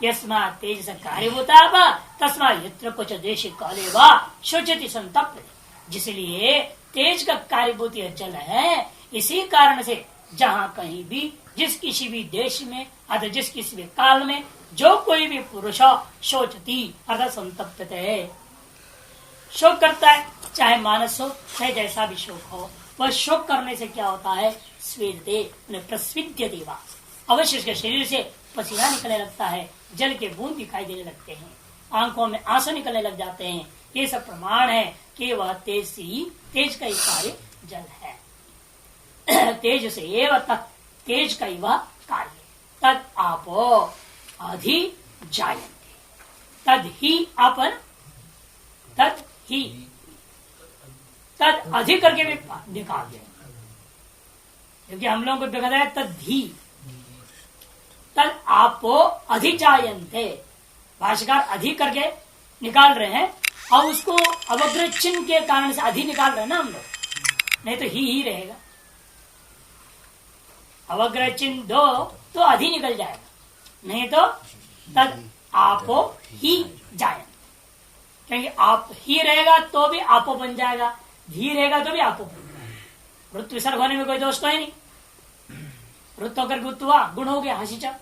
यस्मात् तेज कार्यभूता तस्मात् यत्र कुछ देश काले वा शोचति संतप्त। जिसलिए तेज का कार्यभूत जल है, इसी कारण से जहाँ कहीं भी जिस किसी भी देश में अथवा जिस किसी भी काल में जो कोई भी पुरुष शोचती अर्थात संतप्त है, शोक करता है, चाहे मानस हो चाहे जैसा भी शोक हो, वह शोक करने से क्या होता है, स्वेदते प्रस्विद्य देवा, अवश्य उसके शरीर से पसीना निकलने लगता है, जल के बूंद दिखाई देने लगते हैं, आंखों में आंसू निकलने लग जाते हैं। ये सब प्रमाण है कि वह तेज का ही कार्य जल है। तेज से एवं तेज का ही वह कार्य, तद आपो अधि जायन्ते, तद ही अपन, तद ही, तद अधिक करके भी निकाल दिया, क्योंकि हम लोगों को देखा है तद ही, तद आपो अधिजायन्ते, भाष्यकार अधिक करके निकाल रहे हैं और उसको अवग्रह चिन्ह के कारण से अधि निकाल रहे हैं ना हम लोग, नहीं तो ही रहेगा। अवग्रह चिन्ह दो तो अधि निकल जाएगा, नहीं तो तद आपो ही जायन्ते, क्योंकि आप ही रहेगा तो भी आपो बन जाएगा, धी रहेगा तो भी आपो बन जाएगा। वृत्त विसर्ग होने में कोई दोष तो है नहीं, वृत्त होकर गुत्त हुआ, गुण हो गया हसीचा,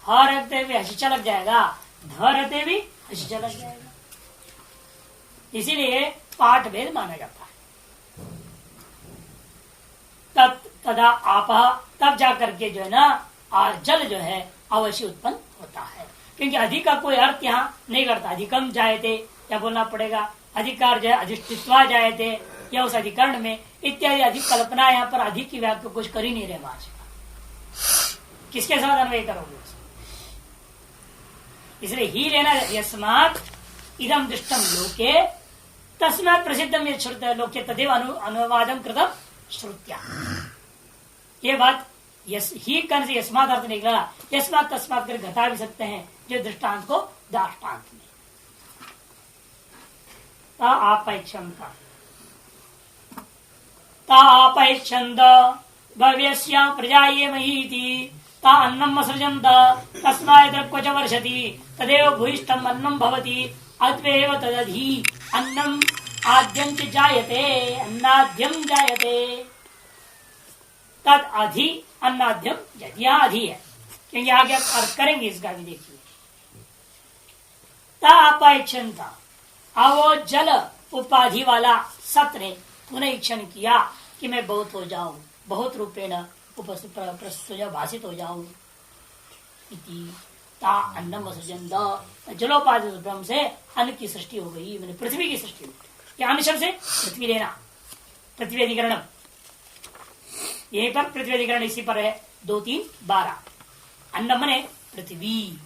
ह रहते हुए हसीचा लग जाएगा, ध रहते भी हसीचा लग जाएगा, इसीलिए पाठ भेद माना जाता है। तब तदा आपा, तब जाकर के जो है ना जल जो है अवश्य उत्पन्न होता है, क्योंकि अधिक का कोई अर्थ यहाँ नहीं करता, अधिकम जायते क्या बोलना पड़ेगा, अधिकार जो है अधिष्ठित्वा जायते या उस अधिकरण में इत्यादि अधिक कल्पना, यहाँ पर अधिक की व्याख्या कुछ कर ही नहीं रहे भाषा, किसके साथ अन्वय करोगे, इसलिए ही लेना। यस्मात् इदम दृष्टम लोके तस्मात् प्रसिद्धम ये श्रुत लोके तदेव अनुवादम कृतम श्रुत्या, ये बात ही कर्ण से यस्मात् अर्थ निकला, यस्मात् तस्मात् कर घटा भी सकते हैं जो दृष्टांत को दाष्टान्त में। तापैक्षन्त भव्यस्या प्रजाये महीति ता अन्नम असृजन्त तस्मात् क्वच वर्षति तदेव भूयिष्ठम अन्नम भवति अद्वेव तदधि अन्नम आद्यं च जायते अन्नाद्यं जायते, तद अधि अन्नाद्यम जायते, यहाँ अधि है क्योंकि आगे आप अर्थ करेंगे इसका भी देखिए। तापैक्षन्त, वो जल उपाधि वाला सत ने पुनः इच्छन किया कि मैं बहुत हो जाऊं, बहुत रूपेण भाषित हो जाऊं, ता अन्नम असृजन्त, जलोपाधि ब्रह्म से अन्न की सृष्टि हो गई, मैंने पृथ्वी की सृष्टि हुई। क्या अन्न शब्द से पृथ्वी लेना, पृथ्वी अधिकरण, यहीं पर पृथ्वी अधिकरण इसी पर है 2-3-12, अन्न मने पृथ्वी,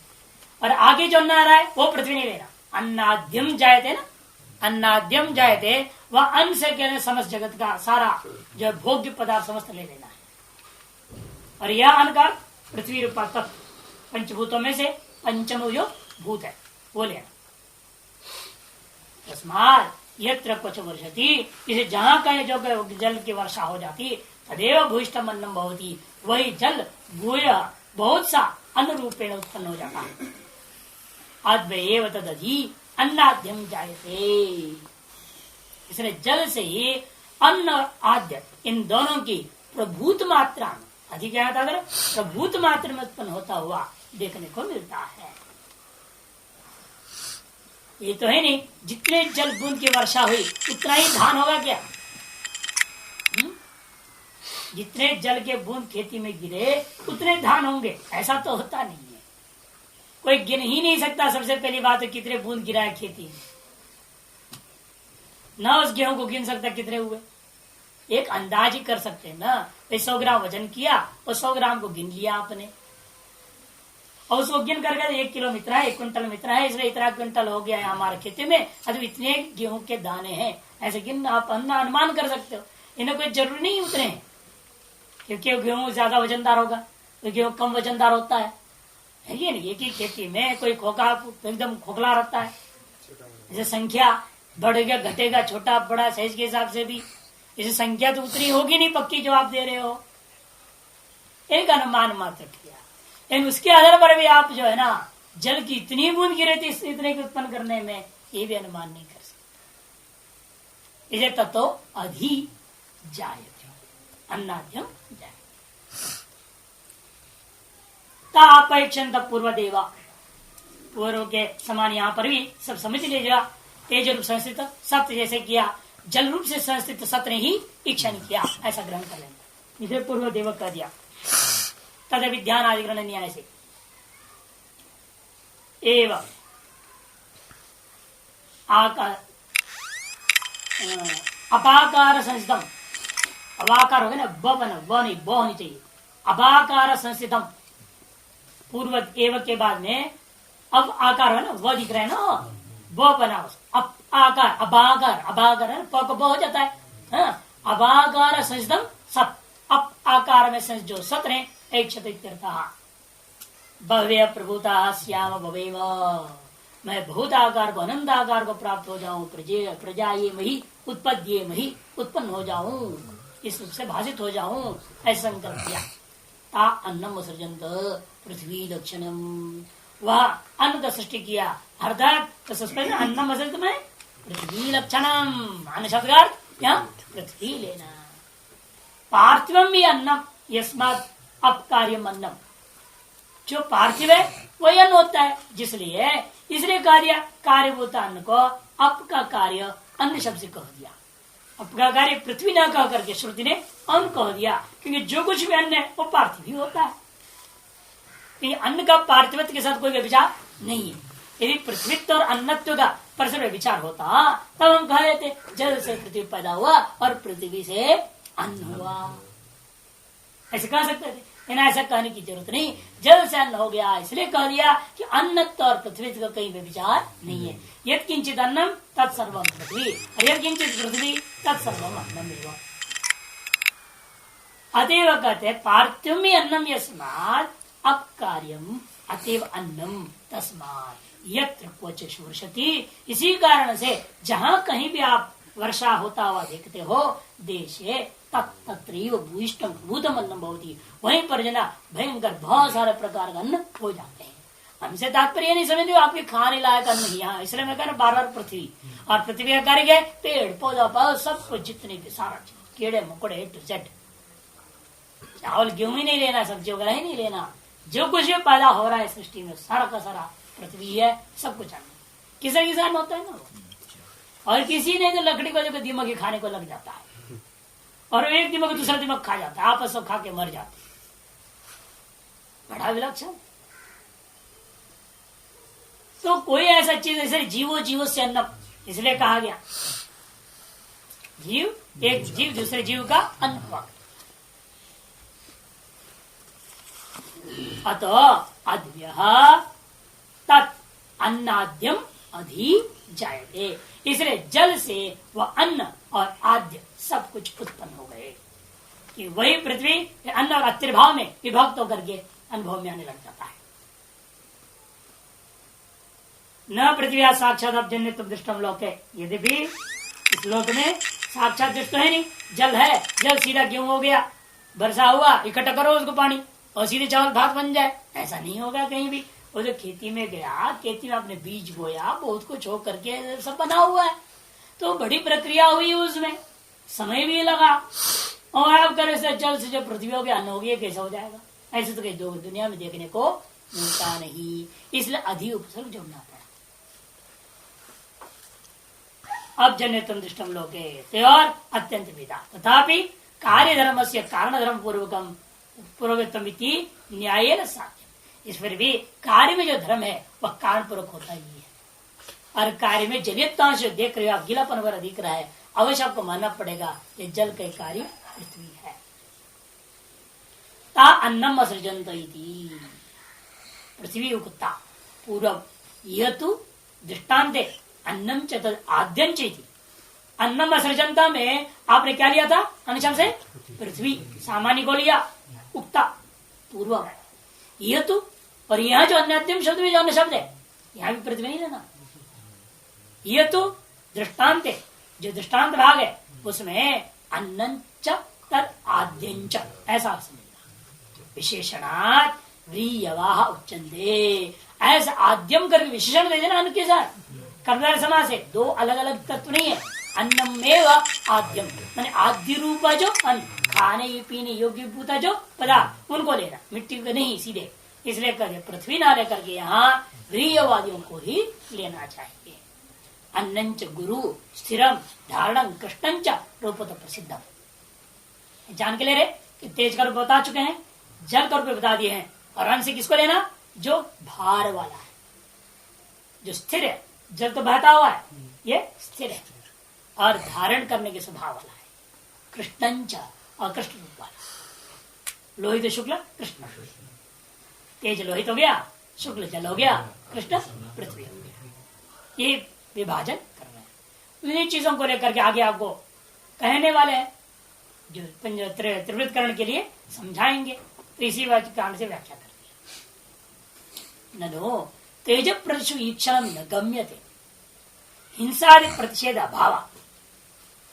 और आगे जो अन्न आ रहा है वो पृथ्वी नहीं लेना, अन्नाद्यम जायते ना, अन्नाद्यम जायते, वह अन्न से कहने समस्त जगत का सारा जो भोग्य पदार्थ समस्त ले लेना है, और यह अन्न का पृथ्वी रूपा तत्व पंचभूतों में से पंचम जो भूत है वो लेना। तस्मात् यत्र क्वच वर्षति, इसे जहां कहीं जो जल की वर्षा हो जाती तदेव भूयिष्ठम अन्नम भवति, वही जल भूय बहुत सा अन्न रूपेण उत्पन्न हो जाता है। अद्वैव तदधि अन्नाद्यम जायते, इसलिए जल से ही अन्न और आद्य इन दोनों की प्रभूत मात्रा में, अधिक क्या था अगर प्रभूत मात्रा में उत्पन्न होता हुआ देखने को मिलता है। ये तो है नहीं जितने जल बूंद की वर्षा हुई उतना ही धान होगा क्या, जितने जल के बूंद खेती में गिरे उतने धान होंगे, ऐसा तो होता नहीं है, कोई गिन ही नहीं सकता। सबसे पहली बात है कितने बूंद गिरा है खेती में, ना उस गेहूं को गिन सकता कितने हुए, एक अंदाज ही कर सकते हैं ना, 100 ग्राम वजन किया और 100 ग्राम को गिन लिया आपने, और उसको गिन करके 1 किलो मित्र है, 1 क्विंटल मित्र है, इसलिए इतना क्विंटल हो गया है हमारे खेती में, अभी इतने गेहूं के दाने हैं, ऐसे गिन आप अनुमान कर सकते हो। इन्हें कोई जरूरी नहीं उतरे हैं, क्योंकि गेहूं ज्यादा वजनदार होगा तो गेहूं कम वजनदार होता है ये नहीं, एक ही खेती में कोई खोखा एकदम खोखला रहता है, जैसे संख्या बढ़ेगा घटेगा छोटा बड़ा साइज के हिसाब से भी, इसे संख्या तो उतनी होगी नहीं पक्की जो आप दे रहे हो, एक अनुमान मात्र किया, लेकिन उसके आधार पर भी आप जो है ना जल की इतनी बूंद गिरे थी इतने को उत्पन्न करने में, ये भी अनुमान नहीं कर सकते। इसे तत्व अधि जायते, अन्नाद्यम जायते। तापेक्षण पूर्व देवा, पूर्व के समान यहाँ पर भी सब समझ लीजिएगा। तेज रूप संस्थित सत्य जैसे किया, जल रूप से संस्थित सत्य ने ही इच्छा नहीं किया, ऐसा ग्रहण कर लेंगे। इसे पूर्व देव कर दिया। तद विज्ञान आदि ग्रहण न्याय से एवं आकार अपाकार संस्थितम, अवाकार हो गया ना, ब बना, ब नहीं, ब होनी चाहिए। अपाकार संस्थितम, पूर्व एवं के बाद में अब आकार है ना, वो दिख रहा है ना, ब बना, अब आकार, अबाकार, अबाकार है, प को ब हो जाता है। हाँ? अबाकार संस्थितम सत, अब आकार में संस जो सत ने एक भव्य प्रभुता श्याम भवेम, मैं भूत आकार को अनंत आकार को प्राप्त हो जाऊं, प्रजा ये मही उत्पद्ये मही, उत्पन्न हो जाऊं, इस रूप से भाषित हो जाऊं, ऐसा संकल्प किया। ता अन्नम सृजंत पृथ्वी लक्षणम, वह अन्न का सृष्टि किया, अर्थात अन्नम असृजत में पृथ्वी लक्षणम, अन्न शब्द का अर्थ यहाँ पृथ्वी लेना। पार्थिवम भी अन्नम यस्मात् अपकार्यम अन्नम, जो पार्थिव है वही अन्न होता है, जिसलिए इसलिए कार्यभूत अन्न को अप का कार्य अन्न शब्द से कह दिया। अप का कार्य पृथ्वी न कह करके श्रुति ने अन्न कह दिया, क्योंकि जो कुछ भी अन्न है वो पार्थिव ही होता है। अन्न का पार्थिवत्व के साथ कोई व्यभिचार नहीं है। यदि पृथ्वीत्व और अन्नत्व का परस्पर व्यभिचार होता तब हम कह लेते जल से पृथ्वी पैदा हुआ और पृथ्वी से अन्न हुआ, ऐसे कह सकते थे। लेकिन ऐसा कहने की जरूरत नहीं, जल से अन्न हो गया इसलिए कह दिया कि अन्नत्व और पृथ्वी का कहीं व्यभिचार नहीं है। यद किंचित अन्नम तत्सर्वम पृथ्वी और यद किंचित पृथ्वी तत्सर्वम अन्नम। अतएव कहते पार्थिव में अन्नम यस्मात् अपकार्यम अतएव अन्नम तस्मात् यत्र क्वच शोषति, इसी कारण से जहाँ कहीं भी आप वर्षा होता हुआ देखते हो देशे तत्रैव भूयिष्ठम भूतम अन्नम भवति, वहीं पर जना भयंकर बहुत सारे प्रकार का अन्न हो जाते हैं। हमसे तात्पर्य नहीं समझते आपके खाने लायक अन्न ही यहाँ, इसलिए मैं कह रहा बार बार पृथ्वी और पृथ्वी का कार्य है पेड़ पौधा सब कुछ जितने भी सारा कीड़े मकोड़े टू जेड। चावल गेहूं ही नहीं लेना, सब्जी वगैरह ही नहीं लेना, जो कुछ भी पैदा हो रहा है सृष्टि में सारा का सारा पृथ्वी है, सब कुछ अन्न। किसी किसान होता है ना वो, और किसी ने जो लकड़ी को जो दीमक खाने को लग जाता है और एक दिमाग दूसरा दिमाग खा जाता है, आपस में खा के मर जाते, बड़ा विलक्षण। तो कोई ऐसा चीज ऐसे जीवो से अन्न, इसलिए कहा गया जीव एक जीव दूसरे जीव का अन्न हुआ। अतो अद्य तत् अन्नाद्यम अधि जायते, इसलिए जल से वह अन्न और आद्य सब कुछ उत्पन्न हो गए कि वही पृथ्वी अन्न और अतिर्भाव में विभक्त होकर के अनुभव में आने लग जाता है। न पृथ्वी साक्षात अपजन्यत्व दृष्टम लोक है, यद्यपि इस लोक में साक्षात दृष्ट है नहीं, जल है, जल सीधा गेहूं हो गया, वर्षा हुआ इकट्ठा करो उसको पानी और सीधे चावल भात बन जाए, ऐसा नहीं होगा कहीं भी। वो जो खेती में गया, खेती में आपने बीज बोया, बहुत कुछ हो करके सब बना हुआ है, तो बड़ी प्रक्रिया हुई उसमें, समय भी लगा, और आप करे से जल से जो पृथ्वी हो गया अन्न हो गया, कैसा हो जाएगा? ऐसे तो कहीं दुनिया में देखने को मिलता नहीं, इसलिए अधि उपसर्ग जोड़ना पड़ा। अब जन्यतम दृष्टम लोके और अत्यंत विदा, तथापि कार्य धर्म से कारण धर्म पूर्वकम पूर्वकम न्याय न साध्य, इस पर भी कार्य में जो धर्म है वह कारण पूर्वक होता ही है। और कार्य में जलियतांश देख रहे हो आप, गीलापन वगैरह दिख रहा है, अवश्य आपको मानना पड़ेगा ये जल के कार्य पृथ्वी है। ता अन्नम असृजंत इति पृथ्वी उक्ता पूर्व, यह तो दृष्टान्ते अन्नम च तद आद्यं च इति। अन्नम असृजंता में आपने क्या लिया था? अनुशम से पृथ्वी सामान्य को लिया, उक्ता पूर्व, यह तो, और यहाँ जो अन्यद्यम शब्द में जो अन्य शब्द है यहाँ भी पृथ्वी नहीं लेना। यह तो दृष्टांत है, जो दृष्टांत भाग है उसमें अन्नं च तद आद्यं च ऐसा समझना। विशेषणात् व्रीयवाह उच्चन्ते। ऐसा आद्यम करके विशेषण दे देना अन्न के साथ। कर्मधारय समास है, दो अलग अलग तत्व नहीं है। अन्नमेव आद्यम माने आद्य रूप जो अन्न, खाने पीने योग्य भूता जो पदार्थ उनको लेना, मिट्टी को नहीं सीधे। इसलिए कहते पृथ्वी ना लेकर के यहाँ व्रीयवादियों को ही लेना चाहिए। अन्नंच गुरु स्थिरम धारणं कृष्णंच रूपत प्रसिद्धम। जान के ले रहे कि तेज का रूप बता चुके हैं, जल का रूप बता दिए हैं, और अन्न से किसको लेना? जो भार वाला है, जो स्थिर है। जल तो बहता हुआ है, ये स्थिर है और धारण करने के स्वभाव वाला है। कृष्णंच और कृष्ण रूप वाला। लोहित शुक्ल कृष्ण, तेज लोहित हो गया, शुक्ल जल हो गया, कृष्ण पृथ्वी हो गया। ये विभाजन कर रहे हैं। इन्हीं चीजों को लेकर के आगे आपको कहने वाले हैं, जो त्रिवृतकरण के लिए समझाएंगे। तो इसी कारण से व्याख्या कर दिया। नो तेज प्रतिशु ईक्षण न गम्यते हिंसा प्रतिषेध अभाव।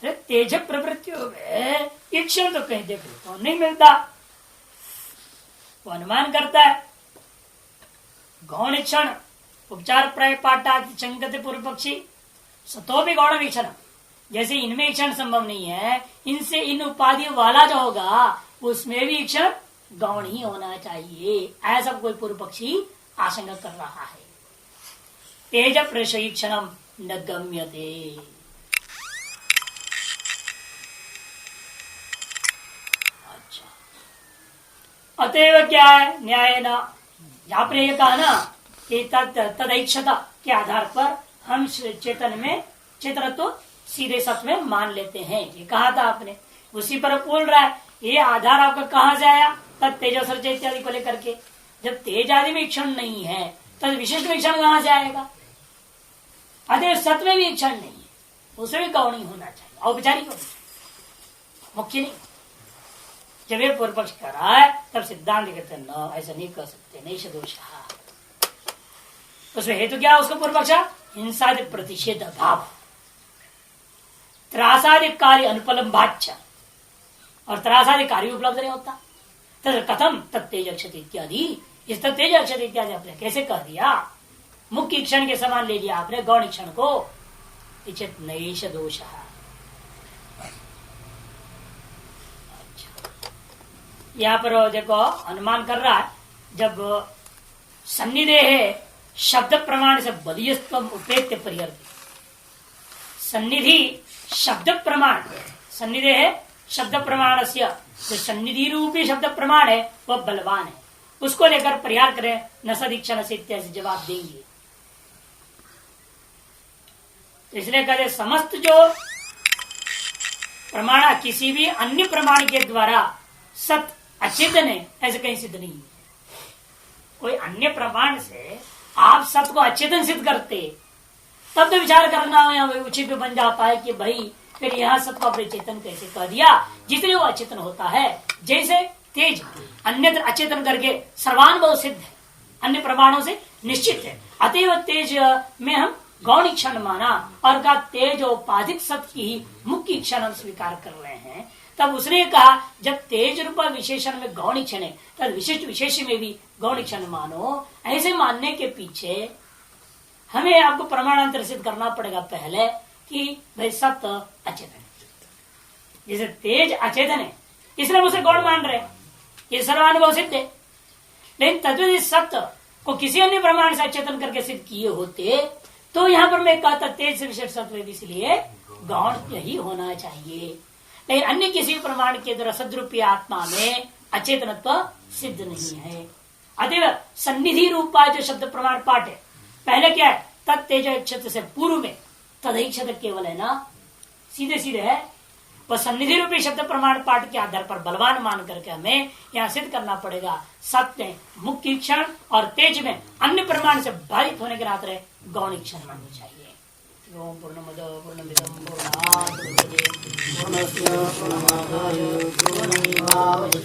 तेज प्रवृत्तियों में ईक्षण तो कहीं देख तो नहीं मिलता, वो अनुमान करता है। गौण ईक्षण उपचार प्राय पाटा संगत पूर्व पक्षी सतो भी गौण वीक्षण, जैसे इनमें ईक्षण संभव नहीं है, इनसे इन उपाधि वाला जो होगा उसमें भी ईक्षण गौण ही होना चाहिए, ऐसा कोई पूर्व पक्षी आशंका कर रहा है। तेज प्रशिक्षण न गम्यते। अच्छा, अतएव क्या है न्याय न, यहाँ पर यह कहा ना कि तदैक्षता के आधार पर हम चेतन में चेतनत्व सीधे सत्य में मान लेते हैं। ये कहा था आपने, उसी पर बोल रहा है। ये आधार आपका कहाँ से आया? तद तेजोसर्ज इत्यादि को लेकर के। जब तेज आदि में ईक्षण नहीं है तब विशिष्ट ईक्षण कहाँ से आएगा? अतः सत्य में भी ईक्षण नहीं है, उसे भी गौणी होना चाहिए, औपचारिक होना चाहिए, मुख्य नहीं। जब ये पूर्व पक्ष कर रहा है तब सिद्धांत कहते हैं न, ऐसा नहीं कर सकते, नहीं सदोष। उसमें हेतु क्या है उसका पूर्व पक्ष? हिंसादि प्रतिषेध अभाव, त्रासादि कार्य अनुपलम्बाच, और त्रासादि कार्य उपलब्ध नहीं होता। तद कथम तत्तेज अक्षत इत्यादि, इस तत्तेज अक्षत इत्यादि आपने कैसे कह दिया? मुख्य क्षण के समान ले लिया आपने गौण क्षण को। इच्छित नैष दोष। यहाँ पर देखो अनुमान कर रहा है, जब सन्निधेः शब्द प्रमाण से बलियस्त्व उपेत्य परिहरति। सन्निधि शब्द प्रमाण, सन्निधेः शब्द प्रमाण से जो सन्निधि रूपी शब्द प्रमाण है वह बलवान है, उसको लेकर परिहार करें न सदीक्षण से इत्यादि जवाब देंगे। तो इसलिए कहते समस्त जो प्रमाण किसी भी अन्य प्रमाण के द्वारा सत अचेतन है ऐसे कहीं सिद्ध नहीं है। कोई अन्य प्रमाण से आप सत्य को अचेतन सिद्ध करते तब तो विचार करना उचित बन जाता है कि भाई फिर यहाँ सत्य को अपने चेतन कैसे कह दिया, जिसलिए वो अचेतन होता है। जैसे तेज अन्यत्र अचेतन करके सर्वानुभव सिद्ध है, अन्य प्रमाणों से निश्चित है, अतएव तेज में हम गौण क्षण माना और कहा तेज उपाधिक सत्य की ही मुख्य क्षण हम स्वीकार कर रहे हैं। तब उसने कहा जब तेज रूप विशेषण में गौण क्षण है तब विशिष्ट विशेष में भी गौण क्षण मानो। ऐसे मानने के पीछे हमें आपको प्रमाणांतर सिद्ध करना पड़ेगा पहले कि भाई सत्य अचेतन है, जैसे तेज अचेतन है इसलिए उसे गौण मान रहे, ये सर्वानुभव सिद्ध है। लेकिन तद्वित सत्य को किसी अन्य प्रमाण से अचेतन करके सिद्ध किए होते तो यहाँ पर मैं कहता तेज से विशेष सत्व, इसलिए गौण यही होना चाहिए। लेकिन अन्य किसी प्रमाण के द्वारा सद्रूपी आत्मा में अचेतनत्व सिद्ध नहीं है। अतएव सन्निधि रूपा जो शब्द प्रमाण पाठ है, पहले क्या है तत्तेज क्षत्र से पूर्व में तदैक्षत्र केवल है ना, सीधे सीधे है। वह सन्निधि रूपी शब्द प्रमाण पाठ के आधार पर बलवान मान करके हमें यहाँ सिद्ध करना पड़ेगा सत्य मुख्य क्षण और तेज में अन्य प्रमाण से बाधित होने के नाते गौण क्षण माननी चाहिए। ओम पूर्णमद पूर्णमिदं पूर्णात् पूर्णस्य पूर्णमादाय पूर्णमेवावशिष्यते।